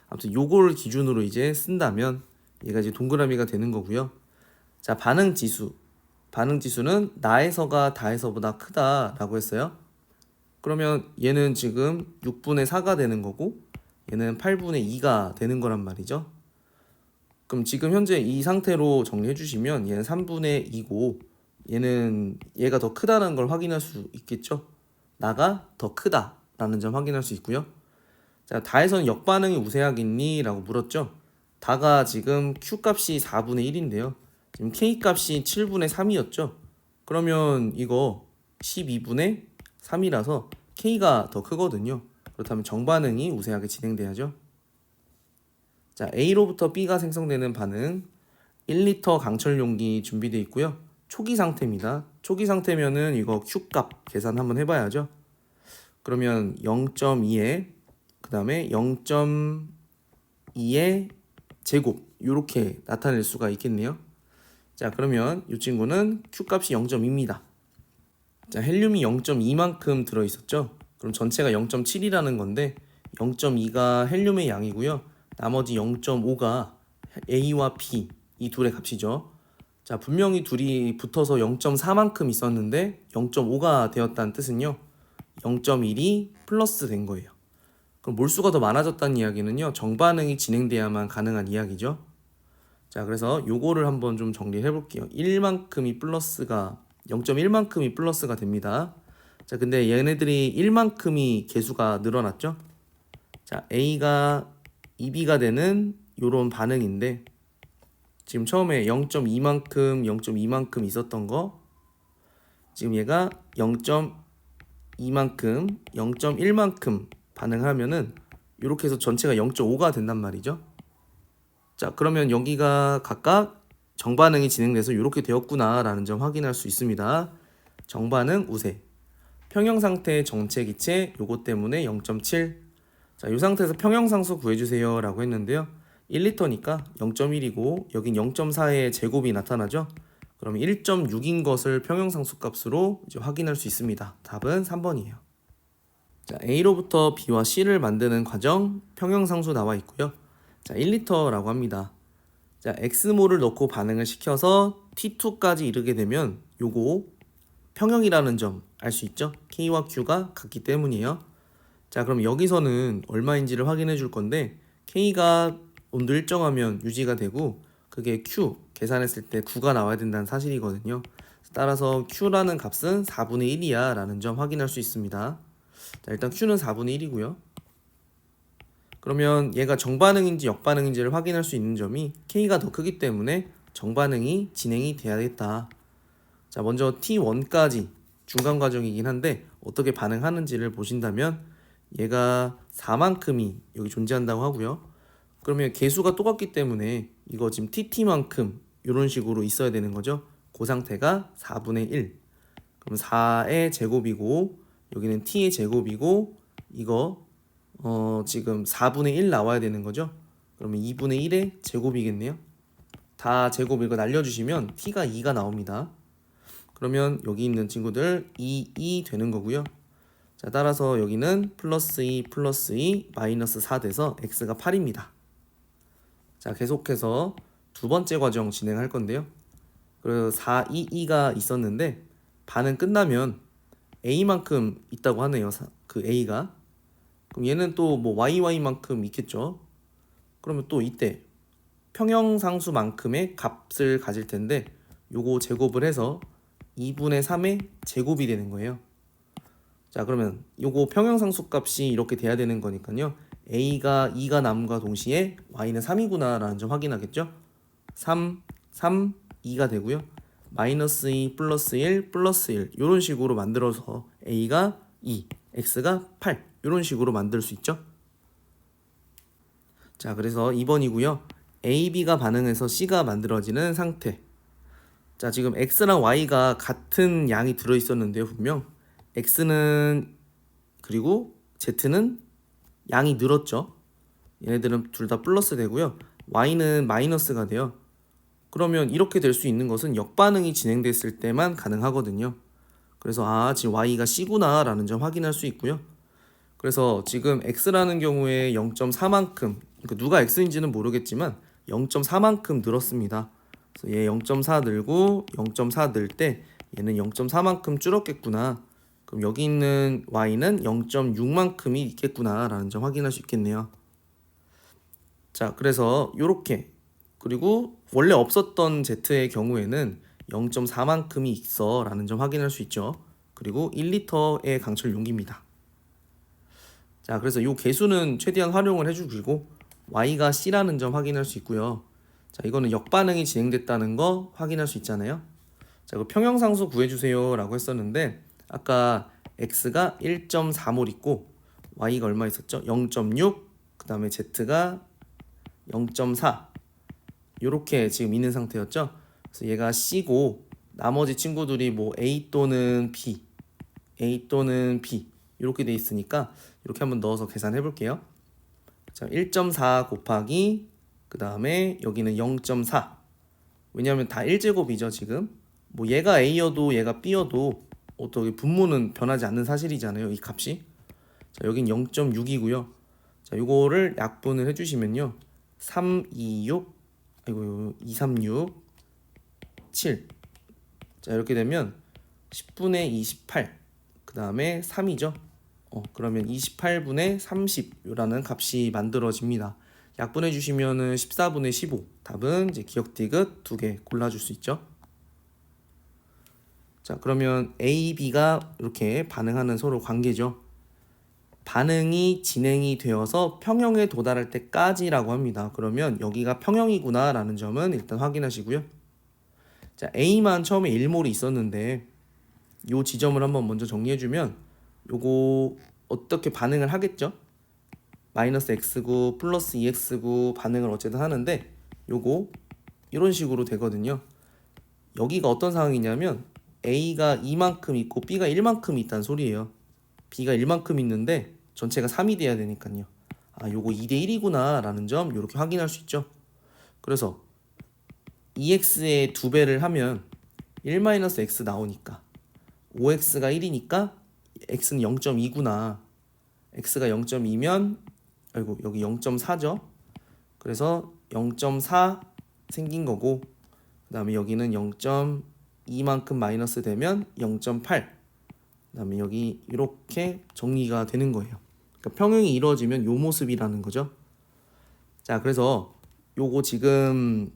아무튼 요걸 기준으로 이제 쓴다면 얘가 이제 동그라미가 되는 거고요. 자 반응지수는 나에서가 다에서보다 크다 라고 했어요. 그러면 얘는 지금 6분의 4가 되는 거고 얘는 8분의 2가 되는 거란 말이죠. 그럼 지금 현재 이 상태로 정리해 주시면 얘는 3분의 2고 얘가 더 크다는 걸 확인할 수 있겠죠. 나가 더 크다 라는 점 확인할 수 있고요. 자 다에서는 역반응이 우세하겠니? 라고 물었죠. 다가 지금 Q값이 4분의 1인데요. 지금 K값이 7분의 3이었죠. 그러면 이거 12분의 3이라서 K가 더 크거든요. 그렇다면 정반응이 우세하게 진행돼야죠. 자 A로부터 B가 생성되는 반응 1리터 강철 용기 준비되어 있고요. 초기 상태입니다. 초기 상태면은 이거 Q값 계산 한번 해봐야죠. 그러면 0.2에 그 그 다음에 0.2의 제곱 이렇게 나타낼 수가 있겠네요. 자, 그러면 이 친구는 Q 값이 0.2입니다. 자, 헬륨이 0.2만큼 들어있었죠. 그럼 전체가 0.7이라는 건데 0.2가 헬륨의 양이고요. 나머지 0.5가 A와 B 이 둘의 값이죠. 자, 분명히 둘이 붙어서 0.4만큼 있었는데 0.5가 되었다는 뜻은요. 0.1이 플러스 된 거예요. 그럼 몰수가 더 많아졌다는 이야기는요. 정반응이 진행돼야만 가능한 이야기죠. 자, 그래서 요거를 한번 좀 정리해 볼게요. 1만큼이 플러스가 0.1만큼이 플러스가 됩니다. 자, 근데 얘네들이 1만큼이 개수가 늘어났죠. 자, A가 2B가 되는 요런 반응인데 지금 처음에 0.2만큼 0.2만큼 있었던 거 지금 얘가 0.2만큼 0.1만큼 반응하면은 이렇게 해서 전체가 0.5가 된단 말이죠. 자, 그러면 여기가 각각 정반응이 진행돼서 이렇게 되었구나 라는 점 확인할 수 있습니다. 정반응 우세, 평형상태의 정체 기체 요거 때문에 0.7. 자, 이 상태에서 평형상수 구해주세요 라고 했는데요. 1리터니까 0.1이고 여긴 0.4의 제곱이 나타나죠. 그러면 1.6인 것을 평형상수 값으로 이제 확인할 수 있습니다. 답은 3번이에요. 자, A로부터 B와 C를 만드는 과정 평형상수 나와 있고요. 자, 1리터라고 합니다. 자, X모를 넣고 반응을 시켜서 T2까지 이르게 되면 요거 평형이라는 점 알 수 있죠? K와 Q가 같기 때문이에요. 자, 그럼 여기서는 얼마인지를 확인해 줄 건데 K가 온도 일정하면 유지가 되고 그게 Q 계산했을 때 9가 나와야 된다는 사실이거든요. 따라서 Q라는 값은 4분의 1이야 라는 점 확인할 수 있습니다. 자, 일단 Q는 4분의 1이고요. 그러면 얘가 정반응인지 역반응인지를 확인할 수 있는 점이 K가 더 크기 때문에 정반응이 진행이 돼야겠다. 자, 먼저 T1까지 중간 과정이긴 한데 어떻게 반응하는지를 보신다면 얘가 4만큼이 여기 존재한다고 하고요. 그러면 개수가 똑같기 때문에 이거 지금 TT만큼 이런 식으로 있어야 되는 거죠. 그 상태가 4분의 1. 그럼 4의 제곱이고 여기는 T의 제곱이고 이거 지금 4분의 1 나와야 되는 거죠. 그러면 2분의 1의 제곱이겠네요. 다 제곱 이거 날려주시면 T가 2가 나옵니다. 그러면 여기 있는 친구들 2 되는 거고요. 자, 따라서 여기는 플러스 2 플러스 2 마이너스 4 돼서 X가 8입니다. 자, 계속해서 두 번째 과정 진행할 건데요. 그래서 422가 있었는데 반응 끝나면 A만큼 있다고 하네요. 그 A가. 그럼 얘는 또 뭐 YY만큼 있겠죠. 그러면 또 이때 평형상수만큼의 값을 가질 텐데 요거 제곱을 해서 2분의 3의 제곱이 되는 거예요. 자, 그러면 요거 평형상수 값이 이렇게 돼야 되는 거니까요. A가 2가 남과 동시에 Y는 3이구나 라는 점 확인하겠죠. 3, 2가 되고요. 마이너스 2 플러스 1 플러스 1 이런 식으로 만들어서 A가 2, X가 8 이런 식으로 만들 수 있죠. 자, 그래서 2번이고요. A, B가 반응해서 C가 만들어지는 상태. 자, 지금 X랑 Y가 같은 양이 들어있었는데요. 분명 X는 그리고 Z는 양이 늘었죠. 얘네들은 둘 다 플러스 되고요. Y는 마이너스가 돼요. 그러면 이렇게 될 수 있는 것은 역반응이 진행됐을 때만 가능하거든요. 그래서 지금 Y가 C구나 라는 점 확인할 수 있고요. 그래서 지금 X라는 경우에 0.4만큼 그러니까 누가 X인지는 모르겠지만 0.4만큼 늘었습니다. 그래서 얘 0.4 늘고 0.4 늘 때 얘는 0.4만큼 줄었겠구나. 그럼 여기 있는 Y는 0.6만큼이 있겠구나 라는 점 확인할 수 있겠네요. 자, 그래서 요렇게 그리고 원래 없었던 Z의 경우에는 0.4만큼이 있어 라는 점 확인할 수 있죠. 그리고 1리터의 강철 용기입니다. 자, 그래서 이 개수는 최대한 활용을 해주고 Y가 C라는 점 확인할 수 있고요. 자, 이거는 역반응이 진행됐다는 거 확인할 수 있잖아요. 자, 그 평형상수 구해주세요 라고 했었는데 아까 X가 1.4몰 있고 Y가 얼마 있었죠? 0.6 그 다음에 Z가 0.4 요렇게 지금 있는 상태였죠. 그래서 얘가 C고 나머지 친구들이 뭐 A 또는 B 이렇게 돼 있으니까 이렇게 한번 넣어서 계산해 볼게요. 자, 1.4 곱하기 그 다음에 여기는 0.4. 왜냐하면 다 1제곱이죠 지금. 뭐 얘가 A여도 얘가 B여도 어떻게 분모는 변하지 않는 사실이잖아요 이 값이. 자, 여긴 0.6이고요. 자, 요거를 약분을 해주시면요 326 아이고 236 7. 자, 이렇게 되면 10분의 28 그 다음에 3이죠. 그러면 28분의 30이라는 값이 만들어집니다. 약분해 주시면은 14분의 15. 답은 이제 기억 디귿 2개 골라줄 수 있죠. 자, 그러면 A, B가 이렇게 반응하는 서로 관계죠. 반응이 진행이 되어서 평형에 도달할 때까지라고 합니다. 그러면 여기가 평형이구나 라는 점은 일단 확인하시고요. 자, A만 처음에 1몰이 있었는데 요 지점을 한번 먼저 정리해주면 요거 어떻게 반응을 하겠죠? 마이너스 x구 플러스 2x구 반응을 어쨌든 하는데 요거 이런 식으로 되거든요. 여기가 어떤 상황이냐면 A가 2만큼 있고 B가 1만큼 있다는 소리예요. B가 1만큼 있는데 전체가 3이 돼야 되니까요. 아, 요거 2대 1이구나 라는 점 이렇게 확인할 수 있죠. 그래서 2x의 2배를 하면 1-x 나오니까 5x가 1이니까 x는 0.2구나. x가 0.2면 아이고 여기 0.4죠. 그래서 0.4 생긴 거고 그 다음에 여기는 0.2만큼 마이너스 되면 0.8 그 다음에 여기 이렇게 정리가 되는 거예요. 그러니까 평형이 이루어지면 요 모습이라는 거죠. 자, 그래서 요거 지금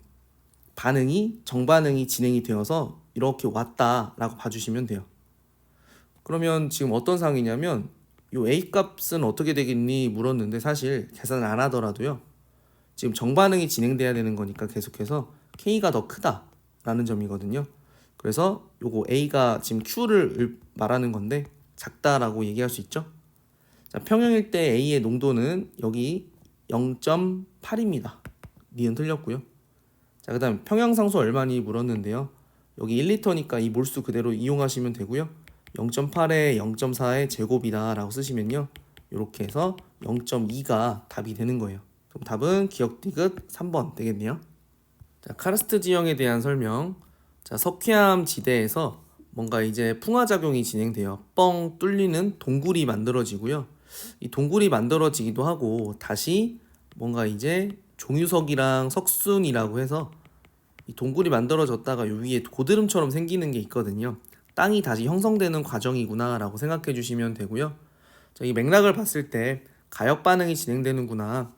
반응이 정반응이 진행이 되어서 이렇게 왔다라고 봐주시면 돼요. 그러면 지금 어떤 상황이냐면 요 A 값은 어떻게 되겠니 물었는데 사실 계산을 안 하더라도요 지금 정반응이 진행돼야 되는 거니까 계속해서 K가 더 크다라는 점이거든요. 그래서 요거 A가 지금 Q를 말하는 건데 작다라고 얘기할 수 있죠. 자, 평형일 때 A의 농도는 여기 0.8입니다. 니은 틀렸고요. 자, 그 다음 평형상수 얼마니 물었는데요. 여기 1리터니까 이 몰수 그대로 이용하시면 되고요. 0.8에 0.4의 제곱이다 라고 쓰시면요 이렇게 해서 0.2가 답이 되는 거예요. 그럼 답은 기억 디귿 3번 되겠네요. 자, 카르스트 지형에 대한 설명. 자, 석회암 지대에서 뭔가 이제 풍화작용이 진행돼요. 뻥 뚫리는 동굴이 만들어지고요. 이 동굴이 만들어지기도 하고 다시 뭔가 이제 종유석이랑 석순이라고 해서 이 동굴이 만들어졌다가 요 위에 고드름처럼 생기는 게 있거든요. 땅이 다시 형성되는 과정이구나 라고 생각해 주시면 되고요. 자, 이 맥락을 봤을 때 가역 반응이 진행되는구나.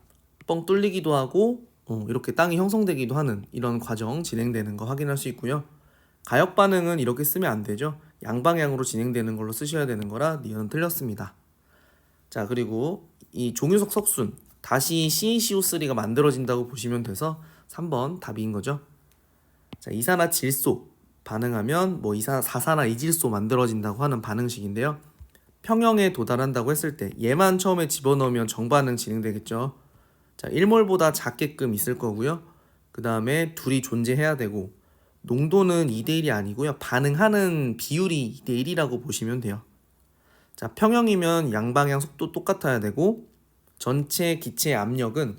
뻥 뚫리기도 하고 이렇게 땅이 형성되기도 하는 이런 과정 진행되는 거 확인할 수 있고요. 가역 반응은 이렇게 쓰면 안 되죠. 양방향으로 진행되는 걸로 쓰셔야 되는 거라 니은 틀렸습니다. 자, 그리고 이 종유석 석순 다시 CaCO3가 만들어진다고 보시면 돼서 3번 답인 거죠. 자, 이산화질소 반응하면 뭐 사산화이질소 만들어진다고 하는 반응식인데요. 평형에 도달한다고 했을 때 얘만 처음에 집어넣으면 정반응 진행되겠죠. 자, 1몰보다 작게끔 있을 거고요. 그 다음에 둘이 존재해야 되고 농도는 2대1이 아니고요. 반응하는 비율이 2대1이라고 보시면 돼요. 자, 평형이면 양방향 속도 똑같아야 되고 전체 기체의 압력은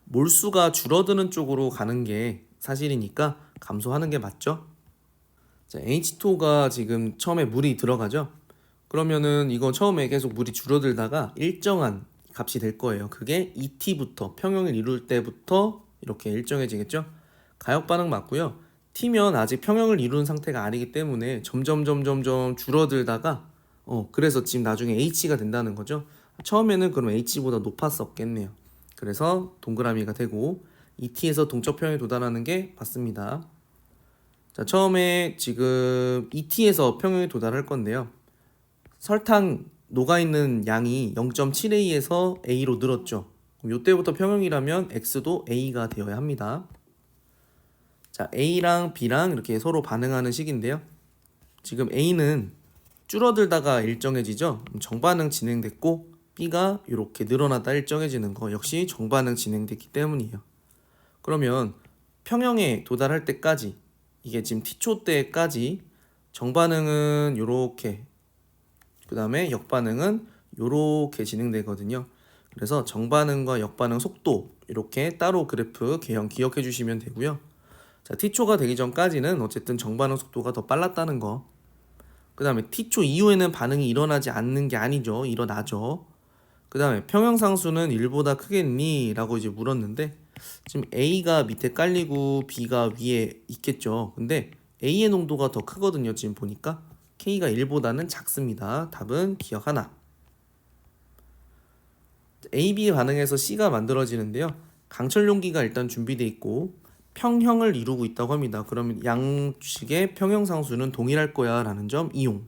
몰수가 줄어드는 쪽으로 가는 게 사실이니까 감소하는 게 맞죠? 자, H2O가 지금 처음에 물이 들어가죠? 그러면은 이거 처음에 계속 물이 줄어들다가 일정한 값이 될 거예요. 그게 ET부터 평형을 이룰 때부터 이렇게 일정해지겠죠? 가역 반응 맞고요. T면 아직 평형을 이루는 상태가 아니기 때문에 점점 줄어들다가 그래서 지금 나중에 H가 된다는 거죠. 처음에는 그럼 H보다 높았었겠네요. 그래서 동그라미가 되고 ET에서 동적 평형에 도달하는 게 맞습니다. 자, 처음에 지금 ET에서 평형에 도달할 건데요. 설탕 녹아있는 양이 0.7A에서 A로 늘었죠. 그럼 이때부터 평형이라면 X도 A가 되어야 합니다. 자, A랑 B랑 이렇게 서로 반응하는 식인데요. 지금 A는 줄어들다가 일정해지죠. 정반응 진행됐고 B가 이렇게 늘어나다 일정해지는 거 역시 정반응 진행됐기 때문이에요. 그러면 평형에 도달할 때까지 이게 지금 T초 때까지 정반응은 이렇게 그 다음에 역반응은 이렇게 진행되거든요. 그래서 정반응과 역반응 속도 이렇게 따로 그래프 개형 기억해 주시면 되고요. 자, t초가 되기 전까지는 어쨌든 정반응 속도가 더 빨랐다는 거. 그 다음에 t초 이후에는 반응이 일어나지 않는 게 아니죠. 일어나죠. 그 다음에 평형상수는 1보다 크겠니? 라고 이제 물었는데 지금 A가 밑에 깔리고 B가 위에 있겠죠. 근데 A의 농도가 더 크거든요. 지금 보니까 K가 1보다는 작습니다. 답은 기억 하나. A, B 반응에서 C가 만들어지는데요. 강철 용기가 일단 준비되어 있고 평형을 이루고 있다고 합니다. 그러면 양측의 평형상수는 동일할 거야 라는 점 이용.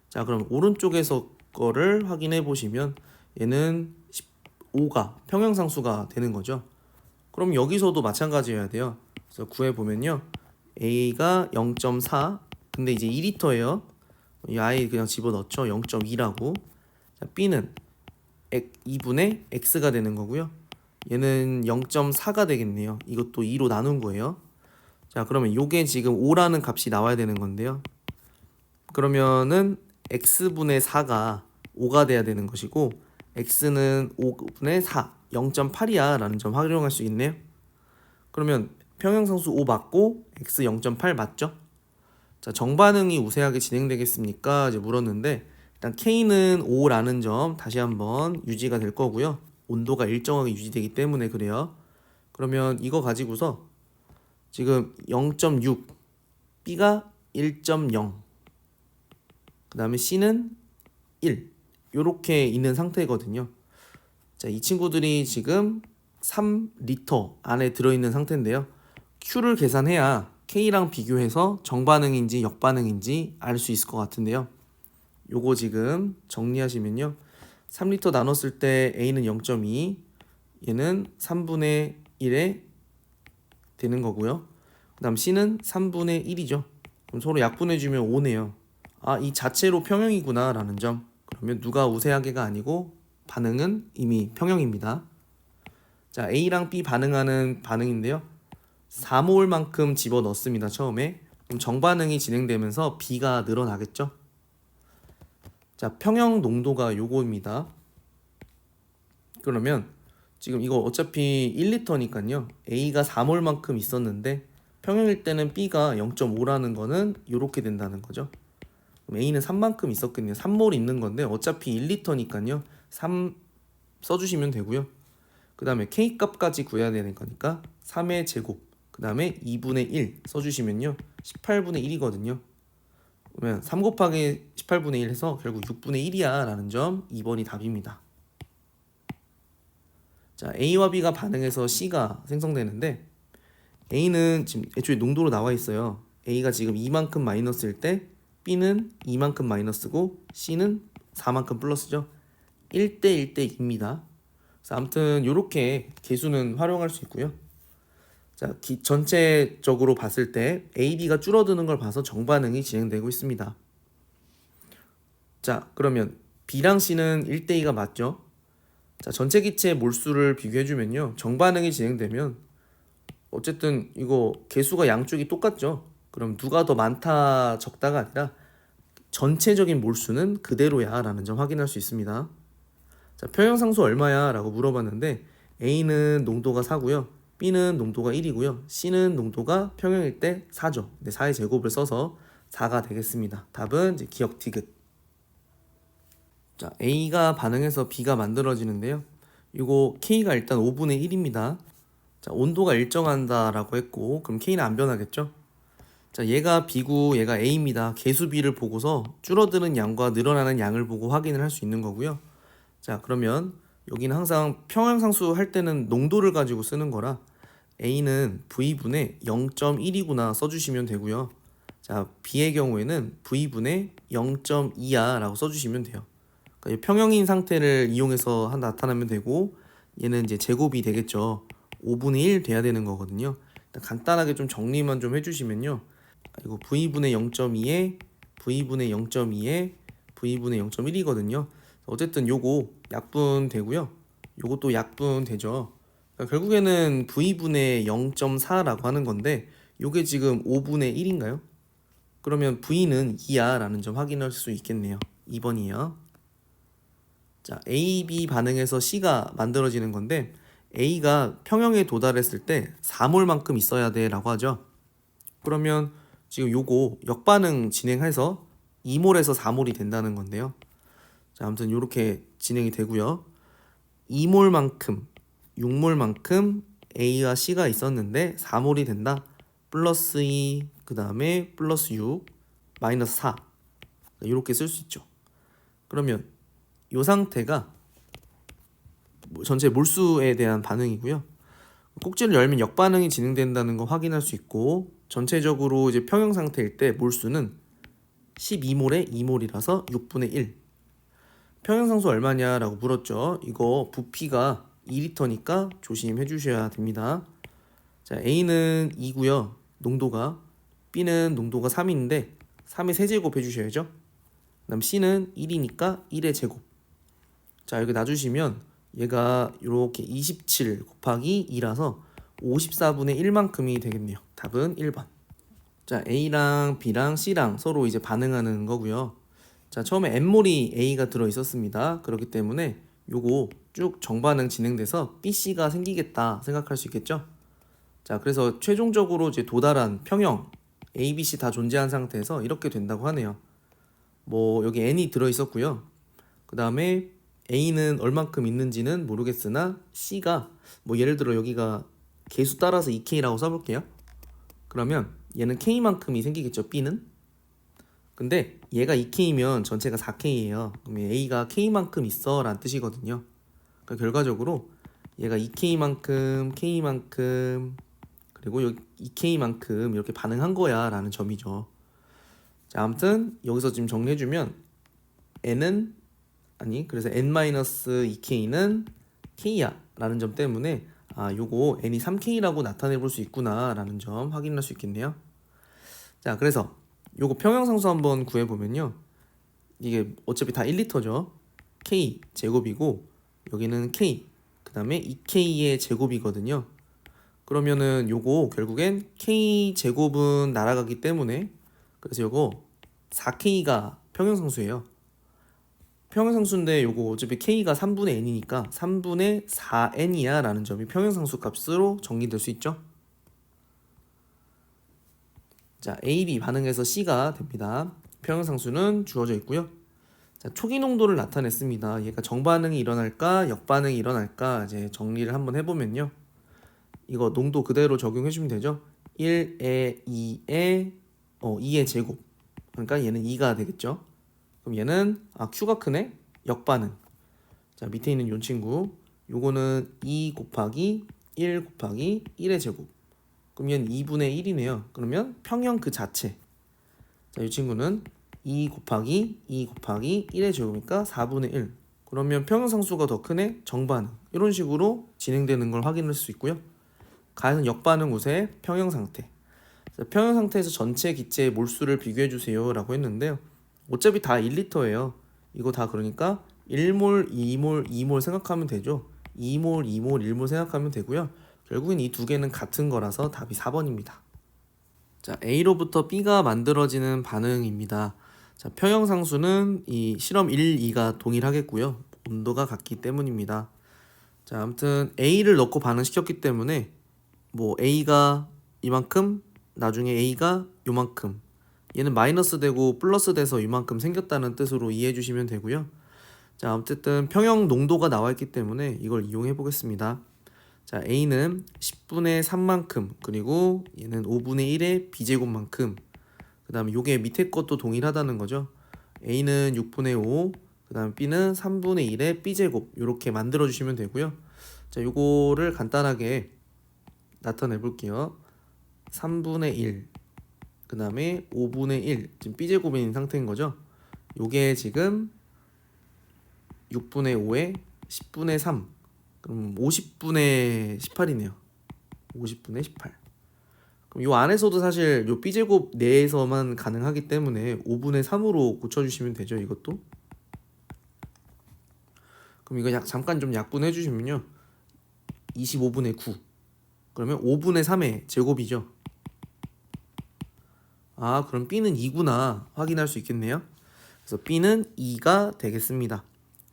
자, 그럼 오른쪽에서 거를 확인해 보시면 얘는 15가 평형상수가 되는 거죠. 그럼 여기서도 마찬가지여야 돼요. 그래서 구해 보면요. A가 0.4 근데 이제 2리터예요. 이 아이 그냥 집어넣죠. 0.2라고. 자, B는 2분의 X가 되는 거고요. 얘는 0.4가 되겠네요. 이것도 2로 나눈 거예요. 자, 그러면 요게 지금 5라는 값이 나와야 되는 건데요. 그러면은 X분의 4가 5가 돼야 되는 것이고 X는 5분의 4, 0.8이야 라는 점 활용할 수 있네요. 그러면 평형상수 5 맞고 X 0.8 맞죠? 자, 정반응이 우세하게 진행되겠습니까? 이제 물었는데 일단 K는 5라는 점 다시 한번 유지가 될 거고요. 온도가 일정하게 유지되기 때문에 그래요. 그러면 이거 가지고서 지금 0.6, B가 1.0, 그 다음에 C는 1 요렇게 있는 상태거든요. 자, 이 친구들이 지금 3리터 안에 들어있는 상태인데요. Q를 계산해야 K랑 비교해서 정반응인지 역반응인지 알 수 있을 것 같은데요. 요거 지금 정리하시면요. 3리터 나눴을 때 A는 0.2, 얘는 3분의 1에 되는 거고요. 그 다음 C는 3분의 1이죠. 그럼 서로 약분해주면 5네요. 아, 이 자체로 평형이구나 라는 점. 그러면 누가 우세하게가 아니고 반응은 이미 평형입니다. 자, A랑 B 반응하는 반응인데요. 4몰만큼 집어넣습니다. 처음에. 그럼 정반응이 진행되면서 B가 늘어나겠죠. 자, 평형 농도가 요거입니다. 그러면 지금 이거 어차피 1리터니까요. A가 4몰만큼 있었는데 평형일 때는 B가 0.5라는 거는 요렇게 된다는 거죠. 그럼 A는 3만큼 있었거든요. 3몰 있는 건데 어차피 1리터니까요. 3 써주시면 되고요. 그 다음에 K값까지 구해야 되는 거니까 3의 제곱, 그 다음에 2분의 1 써주시면요. 18분의 1이거든요. 그러면 3 곱하기 18분의 1 해서 결국 6분의 1이야 라는 점 2번이 답입니다. 자, A와 B가 반응해서 C가 생성되는데 A는 지금 애초에 농도로 나와 있어요. A가 지금 2만큼 마이너스일 때 B는 2만큼 마이너스고 C는 4만큼 플러스죠. 1대 1대 2입니다. 그래서 아무튼 이렇게 계수는 활용할 수 있고요. 자, 전체적으로 봤을 때 A, B가 줄어드는 걸 봐서 정반응이 진행되고 있습니다. 자, 그러면 B랑 C는 1대 2가 맞죠? 자, 전체 기체의 몰수를 비교해주면요. 정반응이 진행되면 어쨌든 이거 개수가 양쪽이 똑같죠? 그럼 누가 더 많다 적다가 아니라 전체적인 몰수는 그대로야 라는 점 확인할 수 있습니다. 자, 평형상수 얼마야? 라고 물어봤는데 A는 농도가 4고요. B는 농도가 1이고요. C는 농도가 평형일 때 4죠. 근데 4의 제곱을 써서 4가 되겠습니다. 답은 이제 기억 디귿. 자, A가 반응해서 B가 만들어지는데요. 이거 K가 일단 5분의 1입니다. 자, 온도가 일정한다라고 했고 그럼 K는 안 변하겠죠? 자, 얘가 B고 얘가 A입니다. 개수 B를 보고서 줄어드는 양과 늘어나는 양을 보고 확인을 할 수 있는 거고요. 자, 그러면 여기는 항상 평형상수 할 때는 농도를 가지고 쓰는 거라 A는 V분의 0.1이구나 써주시면 되고요. 자, B의 경우에는 V분의 0.2야 라고 써주시면 돼요. 그러니까 평형인 상태를 이용해서 나타나면 되고 얘는 이제 제곱이 되겠죠. 5분의 1 돼야 되는 거거든요. 간단하게 좀 정리만 좀 해주시면요. 이거 V분의 0.2에 V분의 0.2에 V분의 0.1이거든요. 어쨌든 요거 약분 되고요. 요것도 약분 되죠. 그러니까 결국에는 V분의 0.4라고 하는 건데 요게 지금 5분의 1인가요? 그러면 V는 2야 라는 점 확인할 수 있겠네요. 2번이에요. 자, A, B 반응에서 C가 만들어지는 건데 A가 평형에 도달했을 때 4몰만큼 있어야 돼 라고 하죠. 그러면 지금 요거 역반응 진행해서 2몰에서 4몰이 된다는 건데요. 자, 아무튼 이렇게 진행이 되고요. 2몰만큼, 6몰만큼 A와 C가 있었는데 4몰이 된다. 플러스 2, 그 다음에 플러스 6, 마이너스 4 이렇게 쓸 수 있죠. 그러면 이 상태가 전체 몰수에 대한 반응이고요. 꼭지를 열면 역반응이 진행된다는 거 확인할 수 있고 전체적으로 이제 평형 상태일 때 몰수는 12몰에 2몰이라서 6분의 1. 평형상수 얼마냐라고 물었죠. 이거 부피가 2리터니까 조심해 주셔야 됩니다. 자, A는 2고요. 농도가 B는 농도가 3인데 3의 세제곱 해주셔야죠. 그다음 C는 1이니까 1의 제곱. 자, 여기 놔주시면 얘가 이렇게 27 곱하기 2라서 54분의 1만큼이 되겠네요. 답은 1번. 자, A랑 B랑 C랑 서로 이제 반응하는 거고요. 자, 처음에 N몰이 A가 들어 있었습니다. 그렇기 때문에 요거 쭉 정반응 진행돼서 BC가 생기겠다 생각할 수 있겠죠. 자, 그래서 최종적으로 이제 도달한 평형 A, B, C 다 존재한 상태에서 이렇게 된다고 하네요. 뭐 여기 N이 들어 있었고요. 그 다음에 A는 얼만큼 있는지는 모르겠으나 C가 뭐 예를 들어 여기가 개수 따라서 2K라고 써볼게요. 그러면 얘는 K만큼이 생기겠죠. B는. 근데 얘가 2K면 전체가 4K예요. 그럼 A가 K만큼 있어 라는 뜻이거든요. 그러니까 결과적으로 얘가 2K만큼 K만큼 그리고 여기 2K만큼 이렇게 반응한 거야 라는 점이죠. 자, 아무튼 여기서 지금 정리해주면 그래서 N-2K는 K야 라는 점 때문에 요거 N이 3K라고 나타내 볼 수 있구나 라는 점 확인할 수 있겠네요. 자, 그래서 요거 평형상수 한번 구해보면요. 이게 어차피 다 1리터죠. K 제곱이고 여기는 K 그 다음에 2K의 제곱이거든요. 그러면은 요거 결국엔 K 제곱은 날아가기 때문에 그래서 요거 4K가 평형상수예요. 평형상수인데 요거 어차피 K가 3분의 N이니까 3분의 4N이야 라는 점이 평형상수 값으로 정리될 수 있죠. 자, A, B 반응해서 C가 됩니다. 평형상수는 주어져 있고요. 자, 초기 농도를 나타냈습니다. 얘가 정반응이 일어날까 역반응이 일어날까 이제 정리를 한번 해보면요. 이거 농도 그대로 적용해주면 되죠. 1에 2의 제곱. 그러니까 얘는 2가 되겠죠. 그럼 얘는 Q가 크네. 역반응. 자, 밑에 있는 요 친구. 요거는 2 곱하기 1 곱하기 1의 제곱. 그럼 얘는 2분의 1이네요. 그러면 평형 그 자체. 자, 이 친구는 2 곱하기 2 곱하기 1의 제곱이니까 4분의 1. 그러면 평형상수가 더 크네. 정반응. 이런 식으로 진행되는 걸 확인할 수 있고요. 가는 역반응 우세 평형상태. 평형상태에서 전체 기체의 몰수를 비교해주세요 라고 했는데요. 어차피 다 1리터예요. 이거 다 그러니까 1몰, 2몰, 2몰 생각하면 되죠. 2몰, 2몰, 1몰 생각하면 되고요. 결국엔 이 두 개는 같은 거라서 답이 4번입니다. 자, A로부터 B가 만들어지는 반응입니다. 자, 평형상수는 이 실험 1, 2가 동일하겠고요. 온도가 같기 때문입니다. 자, 아무튼 A를 넣고 반응시켰기 때문에 뭐 A가 이만큼 나중에 A가 요만큼 얘는 마이너스 되고 플러스 돼서 이만큼 생겼다는 뜻으로 이해해 주시면 되고요. 자, 어쨌든 평형 농도가 나와 있기 때문에 이걸 이용해 보겠습니다. 자, A는 10분의 3만큼 그리고 얘는 5분의 1의 B제곱만큼 그 다음에 요게 밑에 것도 동일하다는 거죠. A는 6분의 5 그 다음에 B는 3분의 1의 B제곱 이렇게 만들어 주시면 되고요. 자, 요거를 간단하게 나타내 볼게요. 3분의 1 그 다음에 5분의 1 지금 B제곱인 상태인 거죠. 요게 지금 6분의 5에 10분의 3 그럼 50분의 18이네요. 50분의 18. 그럼 요 안에서도 사실 요 B제곱 내에서만 가능하기 때문에 5분의 3으로 고쳐주시면 되죠. 이것도. 그럼 이거 잠깐 좀 약분해 주시면요. 25분의 9 그러면 5분의 3의 제곱이죠. 그럼 B는 2구나 확인할 수 있겠네요. 그래서 B는 2가 되겠습니다.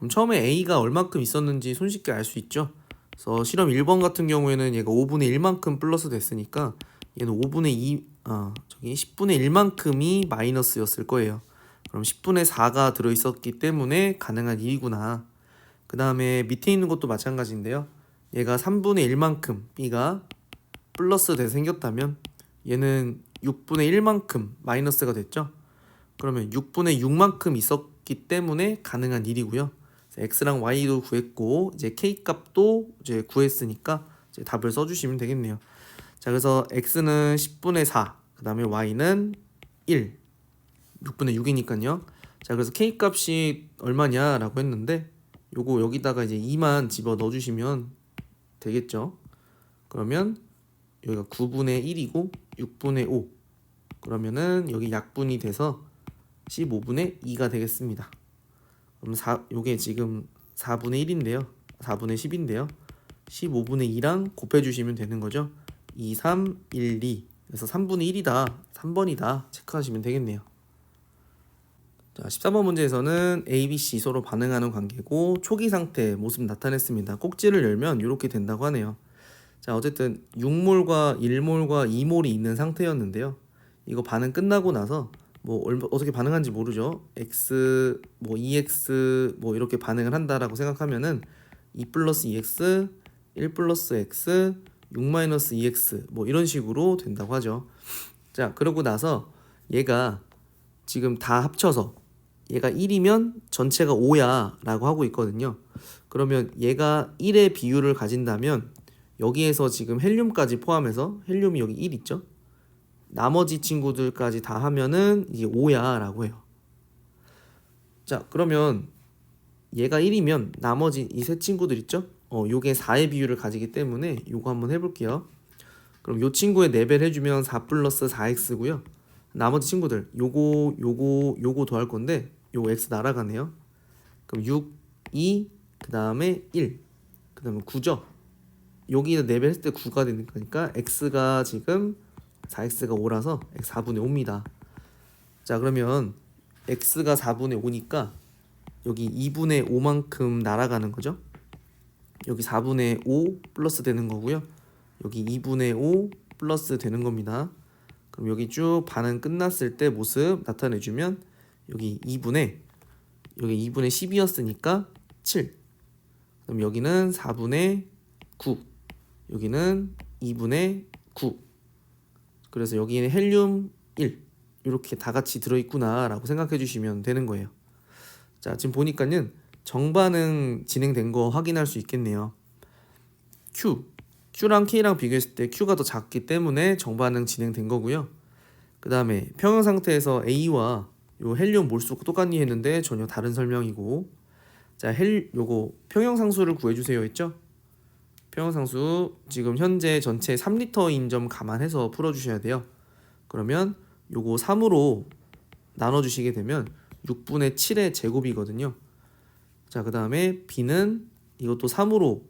그럼 처음에 A가 얼만큼 있었는지 손쉽게 알 수 있죠. 그래서 실험 1번 같은 경우에는 얘가 5분의 1만큼 플러스 됐으니까 얘는 5분의 2, 저기 10분의 1만큼이 마이너스였을 거예요. 그럼 10분의 4가 들어있었기 때문에 가능한 일이구나. 그 다음에 밑에 있는 것도 마찬가지인데요. 얘가 3분의 1만큼 B가 플러스 돼 생겼다면 얘는 6분의 1만큼 마이너스가 됐죠. 그러면 6분의 6만큼 있었기 때문에 가능한 일이고요. x랑 y도 구했고 이제 k 값도 이제 구했으니까 이제 답을 써주시면 되겠네요. 자, 그래서 x는 10분의 4, 그 다음에 y는 1, 6분의 6이니까요. 자, 그래서 k 값이 얼마냐라고 했는데 요거 여기다가 이제 2만 집어 넣어주시면 되겠죠. 그러면 여기가 9분의 1이고 6분의 5, 그러면은 여기 약분이 돼서 15분의 2가 되겠습니다. 그럼 요게 지금 4분의 1인데요. 4분의 10인데요. 15분의 2랑 곱해주시면 되는 거죠. 2, 3, 1, 2. 그래서 3분의 1이다. 3번이다. 체크하시면 되겠네요. 자, 14번 문제에서는 A, B, C 서로 반응하는 관계고 초기 상태 모습 나타냈습니다. 꼭지를 열면 이렇게 된다고 하네요. 자, 어쨌든 6몰과 1몰과 2몰이 있는 상태였는데요. 이거 반응 끝나고 나서 뭐 어떻게 반응하는지 모르죠. x 뭐 2x 뭐 이렇게 반응을 한다라고 생각하면은 2 플러스 2x 1 플러스 x 6 마이너스 2x 뭐 이런 식으로 된다고 하죠. 자, 그러고 나서 얘가 지금 다 합쳐서 얘가 1이면 전체가 5야 라고 하고 있거든요. 그러면 얘가 1의 비율을 가진다면 여기에서 지금 헬륨까지 포함해서 헬륨이 여기 1 있죠. 나머지 친구들까지 다 하면은 이게 5야 라고 해요. 자, 그러면 얘가 1이면 나머지 이 세 친구들 있죠? 요게 4의 비율을 가지기 때문에 요거 한번 해볼게요. 그럼 요 친구의 4배를 해주면 4 플러스 4x고요. 나머지 친구들 요거 더할 건데 요거 x 날아가네요. 그럼 6, 2, 그 다음에 1, 그 다음에 9죠? 여기에 4배 했을 때 9가 되는 거니까 x가 지금 4x가 5라서 x 4분의 5입니다. 자, 그러면 x가 4분의 5니까 여기 2분의 5만큼 날아가는 거죠. 여기 4분의 5 플러스 되는 거고요. 여기 2분의 5 플러스 되는 겁니다. 그럼 여기 쭉 반응 끝났을 때 모습 나타내주면 여기 2분의 12였으니까 7. 그럼 여기는 4분의 9. 여기는 2분의 9. 그래서 여기는 헬륨 1 이렇게 다 같이 들어있구나 라고 생각해 주시면 되는 거예요. 자, 지금 보니까는 정반응 진행된 거 확인할 수 있겠네요. Q랑 K랑 비교했을 때 Q가 더 작기 때문에 정반응 진행된 거고요. 그 다음에 평형 상태에서 A와 요 헬륨 몰수 똑같니 했는데 전혀 다른 설명이고, 자, 요거 평형상수를 구해주세요 했죠? 평형상수 지금 현재 전체 3리터인 점 감안해서 풀어주셔야 돼요. 그러면 요거 3으로 나눠주시게 되면 6분의 7의 제곱이거든요. 자, 그 다음에 B는 이것도 3으로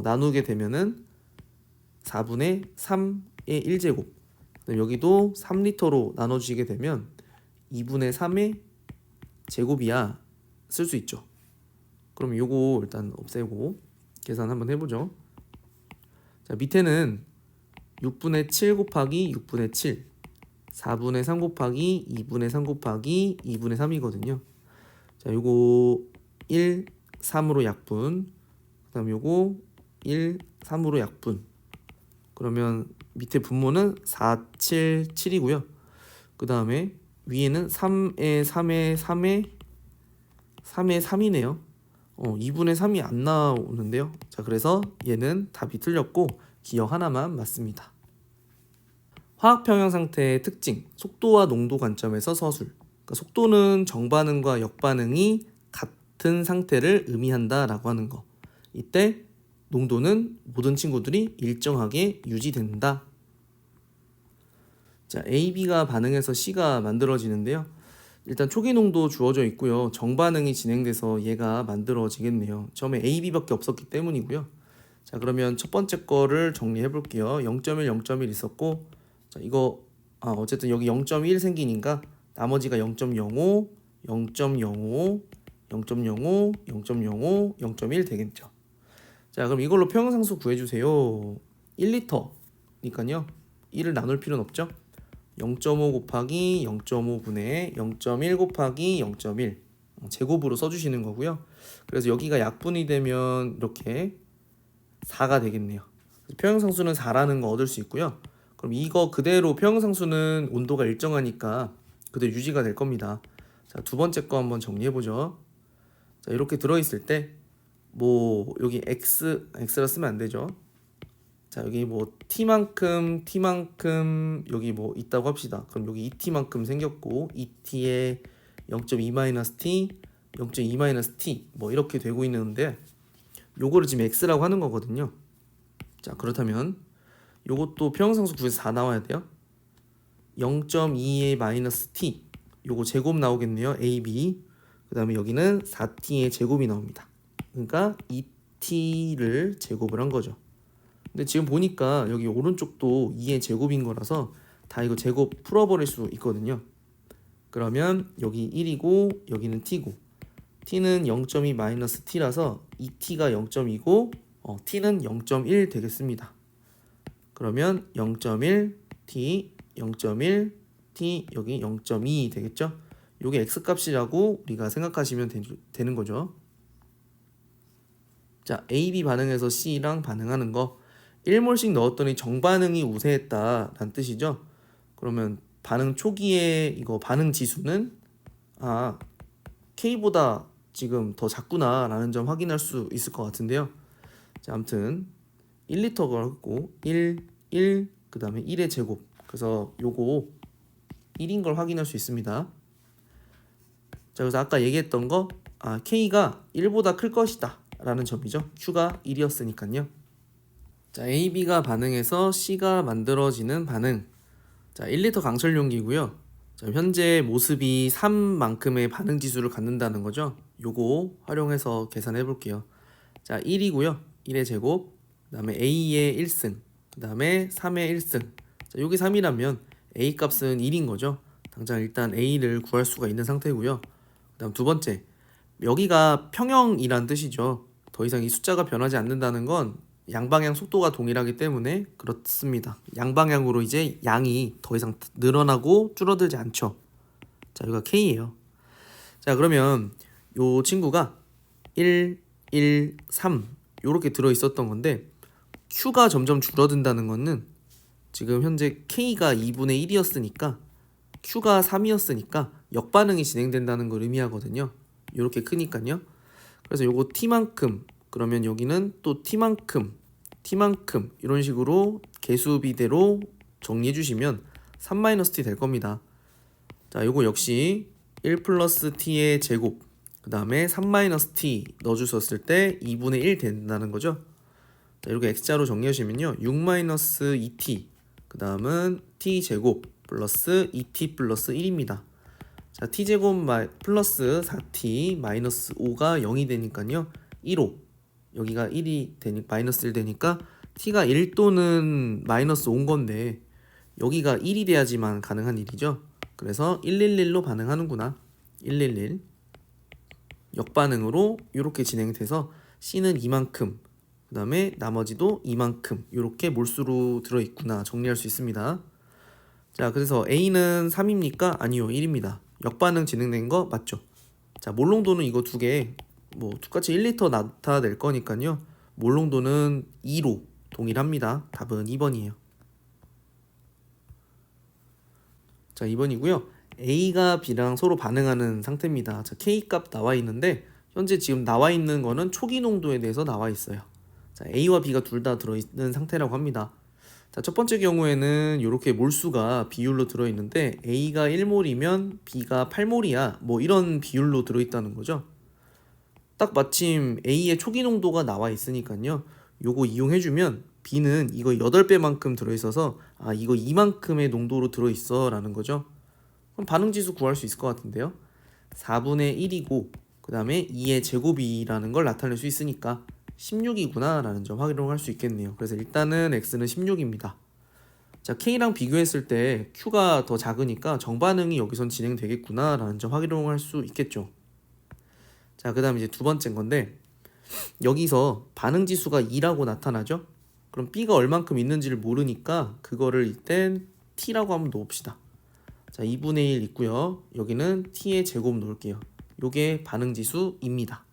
나누게 되면은 4분의 3의 1제곱. 여기도 3리터로 나눠주시게 되면 2분의 3의 제곱이야 쓸 수 있죠. 그럼 요거 일단 없애고 계산 한번 해보죠. 자, 밑에는 6분의 7 곱하기 6분의 7, 4분의 3 곱하기 2분의 3 곱하기 2분의 3이거든요. 자, 요거 1, 3으로 약분, 그 다음 요거 1, 3으로 약분. 그러면 밑에 분모는 4, 7, 7이고요. 그 다음에 위에는 3에 3에 3에 3에 3이네요. 2분의 3이 안 나오는데요. 자, 그래서 얘는 답이 틀렸고 기억 하나만 맞습니다. 화학 평형 상태의 특징, 속도와 농도 관점에서 서술. 그러니까 속도는 정반응과 역반응이 같은 상태를 의미한다라고 하는 거. 이때 농도는 모든 친구들이 일정하게 유지된다. 자, A, B가 반응해서 C가 만들어지는데요. 일단 초기 농도 주어져 있고요. 정반응이 진행돼서 얘가 만들어지겠네요. 처음에 A, B밖에 없었기 때문이고요. 자, 그러면 첫 번째 거를 정리해 볼게요. 0.1, 0.1 있었고, 자, 이거 어쨌든 여기 0.1 생기니까 나머지가 0.05, 0.05, 0.05, 0.05, 0.1 되겠죠. 자, 그럼 이걸로 평형상수 구해주세요. 1리터니까요. 1을 나눌 필요는 없죠. 0.5 곱하기 0.5분의 0.1 곱하기 0.1 제곱으로 써주시는 거고요. 그래서 여기가 약분이 되면 이렇게 4가 되겠네요. 평형상수는 4라는 거 얻을 수 있고요. 그럼 이거 그대로 평형상수는 온도가 일정하니까 그대로 유지가 될 겁니다. 자, 두 번째 거 한번 정리해보죠. 자, 이렇게 들어있을 때 뭐 여기 x라 쓰면 안 되죠. 자, 여기 뭐 t만큼 여기 뭐 있다고 합시다. 그럼 여기 2t만큼 생겼고 2t에 0.2-t, 0.2-t 뭐 이렇게 되고 있는데 요거를 지금 x라고 하는 거거든요. 자, 그렇다면 요것도 평형상수 구해서 4 나와야 돼요. 0.2의 마이너스 t 요거 제곱 나오겠네요. ab. 그 다음에 여기는 4t의 제곱이 나옵니다. 그러니까 2t를 제곱을 한 거죠. 근데 지금 보니까 여기 오른쪽도 2의 제곱인 거라서 다 이거 제곱 풀어버릴 수 있거든요. 그러면 여기 1이고 여기는 t고 t는 0.2 t라서 2t가 0.2고 t는 0.1 되겠습니다. 그러면 0.1t, 0.1t 여기 0.2 되겠죠? 요게 x값이라고 우리가 생각하시면 되는 거죠. 자, AB 반응에서 C랑 반응하는 거 1몰씩 넣었더니 정반응이 우세했다 라는 뜻이죠. 그러면 반응 초기에 이거 반응 지수는 K보다 지금 더 작구나 라는 점 확인할 수 있을 것 같은데요. 자, 아무튼 1리터 걸고 1, 그 다음에 1의 제곱. 그래서 요거 1인 걸 확인할 수 있습니다. 자, 그래서 아까 얘기했던 거 K가 1보다 클 것이다 라는 점이죠. Q가 1이었으니까요. 자, AB가 반응해서 C가 만들어지는 반응. 자, 1리터 강철 용기고요. 자, 현재 모습이 3만큼의 반응 지수를 갖는다는 거죠. 요거 활용해서 계산해 볼게요. 자, 1이고요. 1의 제곱. 그다음에 A의 1승. 그다음에 3의 1승. 자, 요게 3이라면 A 값은 1인 거죠. 당장 일단 A를 구할 수가 있는 상태고요. 그다음 두 번째. 여기가 평형이란 뜻이죠. 더 이상 이 숫자가 변하지 않는다는 건 양방향 속도가 동일하기 때문에 그렇습니다. 양방향으로 이제 양이 더 이상 늘어나고 줄어들지 않죠. 자, 여기가 K예요. 자, 그러면 요 친구가 1, 1, 3 요렇게 들어 있었던 건데 Q가 점점 줄어든다는 거는 지금 현재 K가 2분의 1이었으니까 Q가 3이었으니까 역반응이 진행된다는 걸 의미하거든요. 요렇게 크니까요. 그래서 요거 T만큼 그러면 여기는 또 T만큼 이런 식으로 개수비대로 정리해 주시면 3-t 될 겁니다. 자, 요거 역시 1 플러스 t의 제곱 그 다음에 3-t 넣어주셨을 때 2분의 1 된다는 거죠. 자, 이렇게 x자로 정리하시면요 6-2t 그 다음은 t제곱 플러스 2t 플러스 1입니다. 자, t제곱 플러스 4t 마이너스 5가 0이 되니까요 1호 여기가 1이 되니 마이너스 1 되니까 t가 1 또는 마이너스 5인 건데 여기가 1이 돼야지만 가능한 일이죠. 그래서 111로 반응하는구나. 111 역반응으로 이렇게 진행돼서 C는 이만큼 그 다음에 나머지도 이만큼 이렇게 몰수로 들어있구나 정리할 수 있습니다. 자, 그래서 A는 3입니까? 아니요, 1입니다. 역반응 진행된 거 맞죠? 자, 몰농도는 이거 두 개 뭐 똑같이 1리터 나타낼 거니까요. 몰농도는 2로 동일합니다. 답은 2번이에요. 자, 2번이고요. A가 B랑 서로 반응하는 상태입니다. 자, K 값 나와 있는데 현재 지금 나와 있는 거는 초기 농도에 대해서 나와 있어요. 자, A와 B가 둘 다 들어있는 상태라고 합니다. 자, 첫 번째 경우에는 이렇게 몰수가 비율로 들어있는데 A가 1몰이면 B가 8몰이야. 뭐 이런 비율로 들어있다는 거죠. 딱 마침 A의 초기 농도가 나와 있으니까요. 요거 이용해주면 B는 이거 8배만큼 들어있어서 이거 이만큼의 농도로 들어있어 라는 거죠. 그럼 반응지수 구할 수 있을 것 같은데요. 4분의 1이고 그 다음에 2의 제곱이라는 걸 나타낼 수 있으니까 16이구나 라는 점 활용할 수 있겠네요. 그래서 일단은 X는 16입니다. 자, K랑 비교했을 때 Q가 더 작으니까 정반응이 여기선 진행되겠구나 라는 점 활용할 수 있겠죠. 자, 자, 그 다음 이제 두 번째인 건데, 여기서 반응 지수가 2라고 나타나죠? 그럼 B가 얼만큼 있는지를 모르니까 그거를 이땐 T라고 한번 놓읍시다. 자, 2분의 1 있고요. 여기는 T의 제곱 놓을게요. 요게 반응 지수입니다.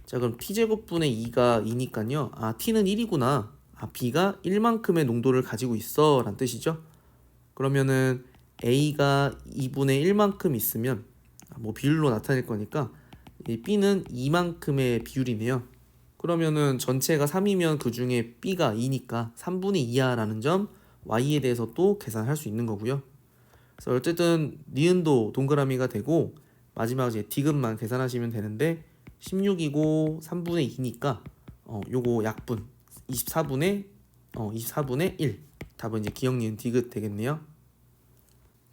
자, 그럼 T제곱분의 2가 2니까요. 아, T는 1이구나. 아, B가 1만큼의 농도를 가지고 있어 라는 뜻이죠. 그러면은 A가 2분의 1만큼 있으면 뭐 비율로 나타낼 거니까 이 B는 2만큼의 비율이네요. 그러면은 전체가 3이면 그 중에 B가 2니까 3분의 2야 라는 점 Y에 대해서 또 계산할 수 있는 거고요. 그래서 어쨌든 니은도 동그라미가 되고 마지막 이제 디귿만 계산하시면 되는데 16이고 3분의 2니까 요거 약분 24분의 1 답은 이제 기억 니은 디귿 되겠네요.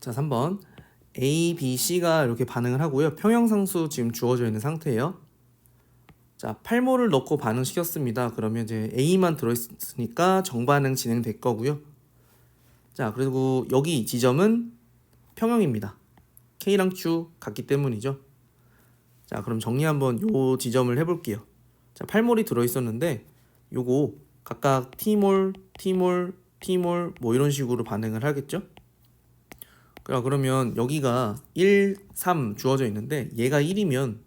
자, 3번 A, B, C가 이렇게 반응을 하고요. 평형상수 지금 주어져 있는 상태예요. 자, 8몰을 넣고 반응시켰습니다. 그러면 이제 A만 들어있으니까 정반응 진행될 거고요. 자, 그리고 여기 지점은 평형입니다. K랑 Q 같기 때문이죠. 자, 그럼 정리 한번 요 지점을 해볼게요. 자, 8몰이 들어있었는데 요거 각각 T몰, T몰, T몰 뭐 이런 식으로 반응을 하겠죠. 그러면 여기가 1, 3 주어져 있는데 얘가 1이면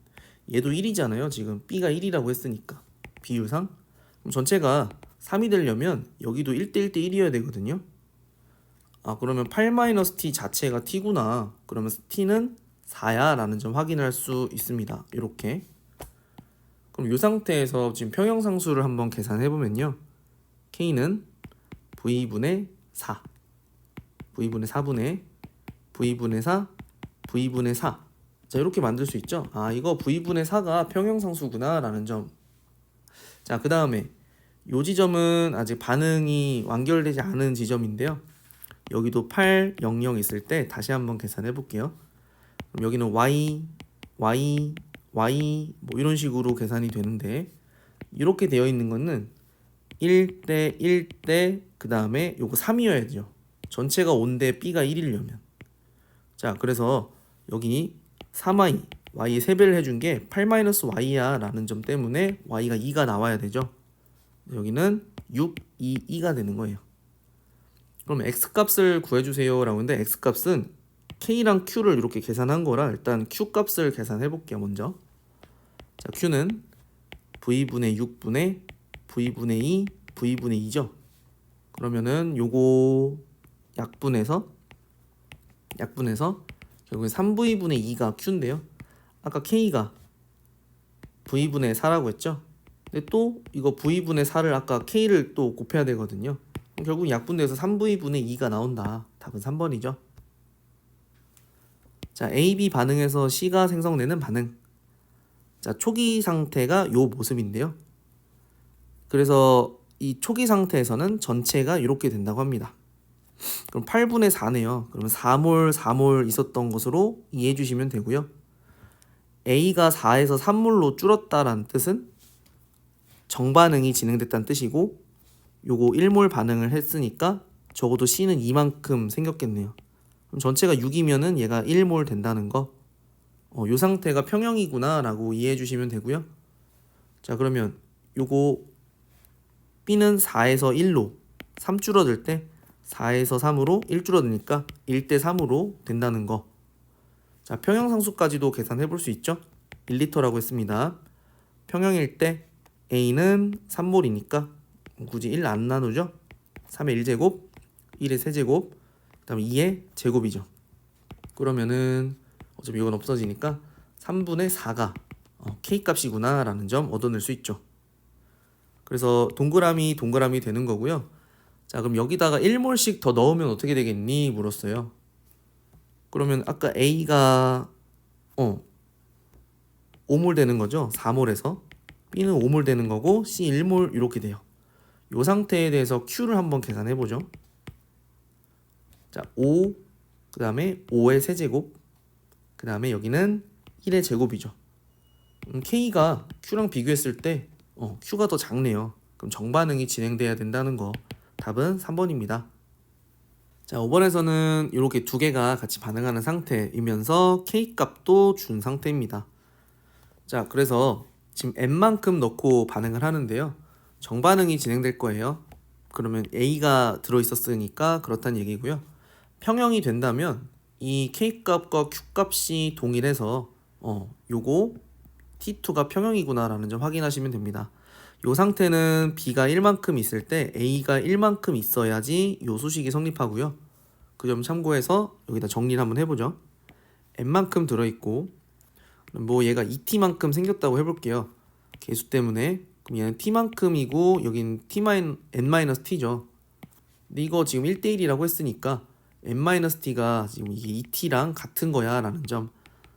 얘도 1이잖아요. 지금 B가 1이라고 했으니까 비율상. 그럼 전체가 3이 되려면 여기도 1대 1대 1이어야 되거든요. 아, 그러면 8-T 자체가 T구나. 그러면 T는 4야 라는 점 확인할 수 있습니다. 이렇게. 그럼 이 상태에서 지금 평형상수를 한번 계산해 보면요. K는 V분의 4 V분의 4분의 V분의 4 V분의 4. 자, 이렇게 만들 수 있죠. 아, 이거 V분의 4가 평형상수구나 라는 점. 자, 그 다음에 요 지점은 아직 반응이 완결되지 않은 지점인데요. 여기도 8, 0, 0 있을 때 다시 한번 계산해 볼게요. 그럼 여기는 Y, Y, Y 뭐 이런 식으로 계산이 되는데 이렇게 되어 있는 거는 1대 1대 그 다음에 요거 3이어야 죠. 전체가 5인데 B가 1이려면. 자, 그래서 여기 3y, y의 3배를 해준 게 8-y야 라는 점 때문에 y가 2가 나와야 되죠. 여기는 6, 2, 2가 되는 거예요. 그럼 x값을 구해주세요 라고 했는데 x값은 k랑 q를 이렇게 계산한 거라 일단 q값을 계산해 볼게요. 먼저 자, q는 v분의 6분의 v분의 2 v분의 2죠. 그러면은 요거 약분해서 결국엔 3v분의 2가 q인데요. 아까 k가 v분의 4라고 했죠. 근데 또 이거 v분의 4를 아까 k를 또 곱해야 되거든요. 결국 약분돼서 3v분의 2가 나온다. 답은 3번이죠. 자, A, B 반응에서 C가 생성되는 반응. 자, 초기 상태가 요 모습인데요. 그래서 이 초기 상태에서는 전체가 이렇게 된다고 합니다. 그럼 8분의 4네요. 그러면 4몰 있었던 것으로 이해해 주시면 되고요. A가 4에서 3몰로 줄었다라는 뜻은 정반응이 진행됐다는 뜻이고 요거 1몰 반응을 했으니까 적어도 C는 이만큼 생겼겠네요. 그럼 전체가 6이면은 얘가 1몰 된다는 거. 요 상태가 평형이구나 라고 이해해 주시면 되고요. 자, 그러면 요거 B는 4에서 1로 3 줄어들 때 4에서 3으로 1 줄어드니까 1대 3으로 된다는 거. 자, 평형상수까지도 계산해 볼 수 있죠. 1리터라고 했습니다. 평형일 때 A는 3몰이니까 굳이 1 안 나누죠. 3의 1제곱, 1의 세제곱, 그 다음에 2의 제곱이죠. 그러면은 어차피 이건 없어지니까 3분의 4가 K값이구나 라는 점 얻어낼 수 있죠. 그래서 동그라미 되는 거고요. 자, 그럼 여기다가 1몰씩 더 넣으면 어떻게 되겠니? 물었어요. 그러면 아까 A가 5몰 되는 거죠. 4몰에서 B는 5몰 되는 거고 C 1몰 이렇게 돼요. 이 상태에 대해서 Q를 한번 계산해 보죠. 자, 5, 그 다음에 5의 세제곱, 그 다음에 여기는 1의 제곱이죠. K가 Q랑 비교했을 때 Q가 더 작네요. 그럼 정반응이 진행돼야 된다는 거. 답은 3번입니다. 자, 5번에서는 이렇게 두 개가 같이 반응하는 상태이면서 K값도 준 상태입니다. 자, 그래서 지금 n만큼 넣고 반응을 하는데요. 정반응이 진행될 거예요. 그러면 a가 들어있었으니까 그렇다는 얘기고요. 평형이 된다면 이 k값과 q값이 동일해서 요거 t2가 평형이구나 라는 점 확인하시면 됩니다. 요 상태는 b가 1만큼 있을 때 a가 1만큼 있어야지 요 수식이 성립하고요. 그 점 참고해서 여기다 정리를 한번 해보죠. n만큼 들어있고 뭐 얘가 2t만큼 생겼다고 해볼게요. 계수 때문에. 그럼 얘는 t만큼이고 여긴 n-t죠. 근데 이거 지금 1대1이라고 했으니까 n-t가 지금 이게 2t랑 같은 거야 라는 점.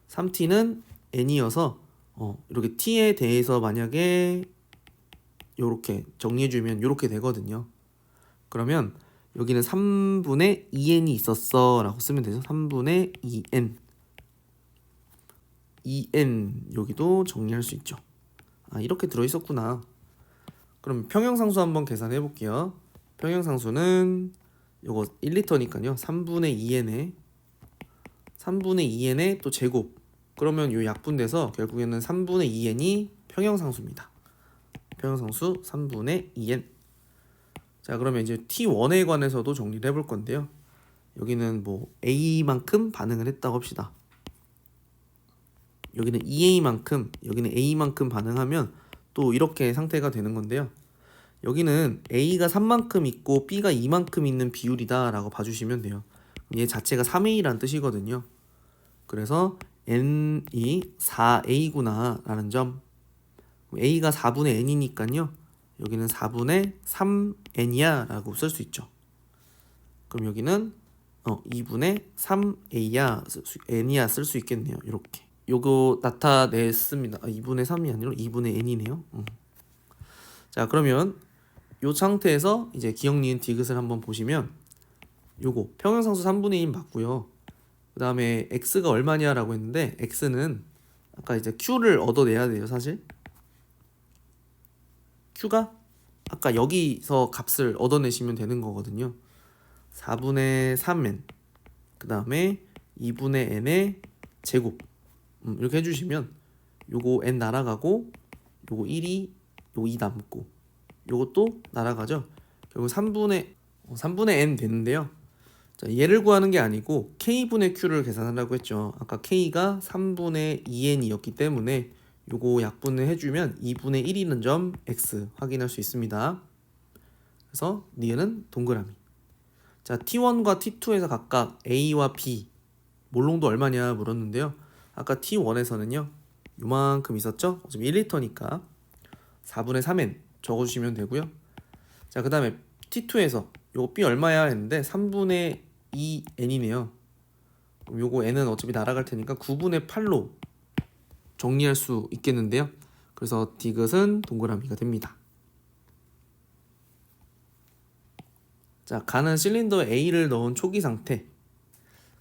3t는 n이어서 이렇게 t에 대해서 만약에 요렇게 정리해주면 요렇게 되거든요. 그러면 여기는 3분의 2n이 있었어 라고 쓰면 되죠. 3분의 2n 2n 여기도 정리할 수 있죠. 아, 이렇게 들어있었구나. 그럼 평형상수 한번 계산해 볼게요. 평형상수는 요거 1리터니까요 3분의 2n에 또 제곱. 그러면 요 약분돼서 결국에는 3분의 2n이 평형상수입니다. 평형상수 3분의 2n. 자, 그러면 이제 t1에 관해서도 정리를 해볼 건데요. 여기는 뭐 a만큼 반응을 했다고 합시다. 여기는 2a만큼, 여기는 a만큼 반응하면 또 이렇게 상태가 되는 건데요. 여기는 a가 3만큼 있고 b가 2만큼 있는 비율이다 라고 봐주시면 돼요. 얘 자체가 3a라는 뜻이거든요. 그래서 n이 4a구나 라는 점. a가 4분의 n이니까요. 여기는 4분의 3n이야 라고 쓸 수 있죠. 그럼 여기는 2분의 3a야 n이야 쓸 수 있겠네요. 이렇게. 요거 나타냈습니다. 2분의 3이 아니라 2분의 n이네요. 자, 그러면 요 상태에서 이제 기억 니은 디귿을 한번 보시면 요거 평형상수 3분의 1 맞고요. 그 다음에 x가 얼마냐 라고 했는데 x는 아까 이제 q를 얻어내야 돼요. 사실 q가 아까 여기서 값을 얻어내시면 되는 거거든요. 4분의 3n 그 다음에 2분의 n의 제곱 이렇게 해주시면 요거 n 날아가고 요거 1이 요거 2 남고 요것도 날아가죠. 결국 3분의 n 되는데요. 자, 얘를 구하는 게 아니고 k분의 q를 계산하라고 했죠. 아까 k가 3분의 2n이었기 때문에 요거 약분을 해주면 2분의 1이는 점 x 확인할 수 있습니다. 그래서 니은은 동그라미. 자, t1과 t2에서 각각 a와 b 몰롱도 얼마냐 물었는데요. 아까 t1에서는요 요만큼 있었죠. 어차피 1리터니까 4분의 3n 적어주시면 되고요. 자, 그 다음에 t2에서 요거 b 얼마야 했는데 3분의 2n이네요. 요거 n은 어차피 날아갈 테니까 9분의 8로 정리할 수 있겠는데요. 그래서 디귿은 동그라미가 됩니다. 자, 가는 실린더에 A를 넣은 초기 상태.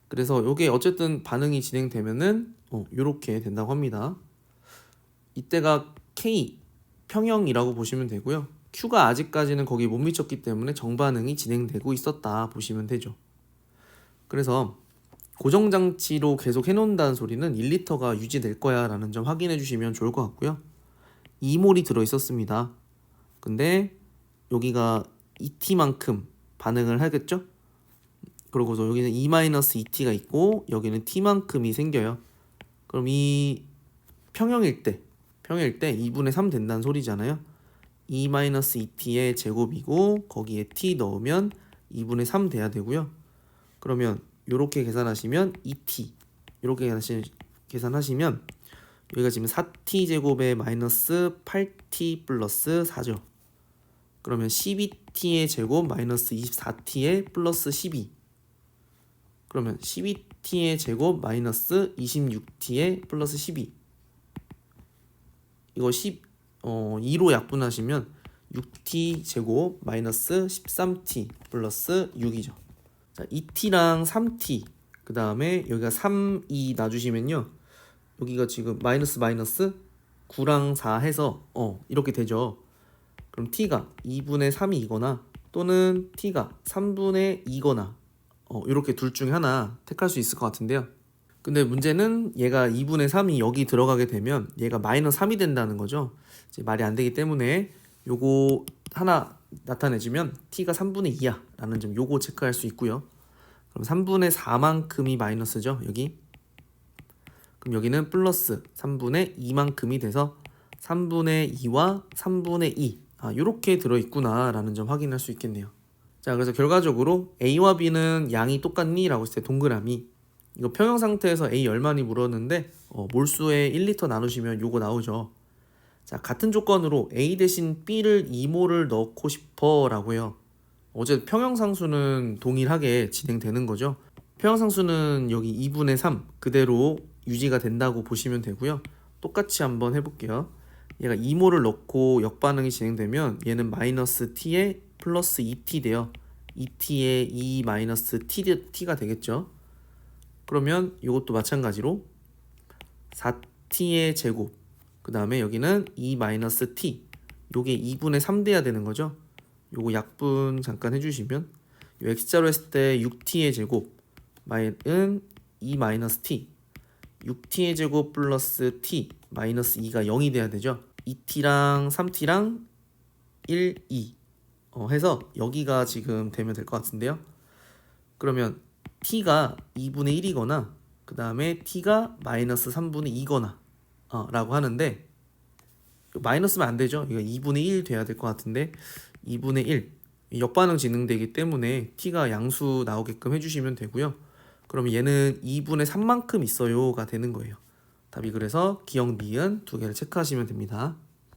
그래서 요게 어쨌든 반응이 진행되면은 요렇게 된다고 합니다. 이때가 K 평형이라고 보시면 되고요. Q가 아직까지는 거기 못 미쳤기 때문에 정반응이 진행되고 있었다 보시면 되죠. 그래서 고정장치로 계속 해놓는다는 소리는 1리터가 유지될 거야 라는 점 확인해 주시면 좋을 것 같고요. 2몰이 들어있었습니다. 근데 여기가 2t만큼 반응을 하겠죠? 그러고서 여기는 2-2t가 있고 여기는 t만큼이 생겨요. 그럼 이 평형일 때 2분의 3 된다는 소리잖아요. 2-2t의 제곱이고 거기에 t 넣으면 2분의 3 돼야 되고요. 그러면 이렇게 계산하시면 2t 이렇게 계산하시면 여기가 지금 4t 제곱에 마이너스 8t 플러스 4죠. 그러면 12t의 제곱 마이너스 24t의 플러스 12. 그러면 12t의 제곱 마이너스 26t의 플러스 12. 이거 2로 약분하시면 6t 제곱 마이너스 13t 플러스 6이죠. 자, 2t랑 3t 그 다음에 여기가 3, 2 놔주시면요. 여기가 지금 마이너스 9랑 4 해서 이렇게 되죠. 그럼 t가 2분의 3이거나 또는 t가 3분의 2거나 이렇게 둘 중에 하나 택할 수 있을 것 같은데요. 근데 문제는 얘가 2분의 3이 여기 들어가게 되면 얘가 마이너스 3이 된다는 거죠. 이제 말이 안 되기 때문에 요거 하나 나타내주면 t가 3분의 2야 라는 점 요거 체크할 수 있고요. 그럼 3분의 4만큼이 마이너스죠 여기. 그럼 여기는 플러스 3분의 2만큼이 돼서 3분의 2와 3분의 2 요렇게 들어있구나 라는 점 확인할 수 있겠네요. 자, 그래서 결과적으로 A와 B는 양이 똑같니? 라고 했을 때 동그라미, 이거 평형 상태에서 A 얼마니 물었는데 몰수에 1리터 나누시면 요거 나오죠. 자, 같은 조건으로 A 대신 B를 2몰을 넣고 싶어 라고 해요. 어제 평형상수는 동일하게 진행되는 거죠. 평형상수는 여기 2분의 3 그대로 유지가 된다고 보시면 되고요. 똑같이 한번 해볼게요. 얘가 2몰을 넣고 역반응이 진행되면 얘는 마이너스 t에 플러스 2t 돼요. 2t에 2 마이너스 t가 되겠죠. 그러면 이것도 마찬가지로 4t의 제곱, 그 다음에 여기는 2 마이너스 t, 요게 2분의 3 돼야 되는 거죠. 요거 약분 잠깐 해주시면 요 x자로 했을 때 6t의 제곱 은 2 마이너스 t, 6t의 제곱 플러스 t 마이너스 2가 0이 돼야 되죠. 2t랑 3t랑 1, 2 해서 여기가 지금 되면 될 것 같은데요. 그러면 t가 2분의 1이거나 그 다음에 t가 마이너스 3분의 2거나 라고 하는데, 마이너스면 안 되죠. 이거 2분의 1 돼야 될 것 같은데 2분의 1 역반응 진행되기 때문에 t가 양수 나오게끔 해주시면 되고요. 그럼 얘는 2분의 3만큼 있어요가 되는 거예요. 답이 그래서 기억 니은 두 개를 체크하시면 됩니다.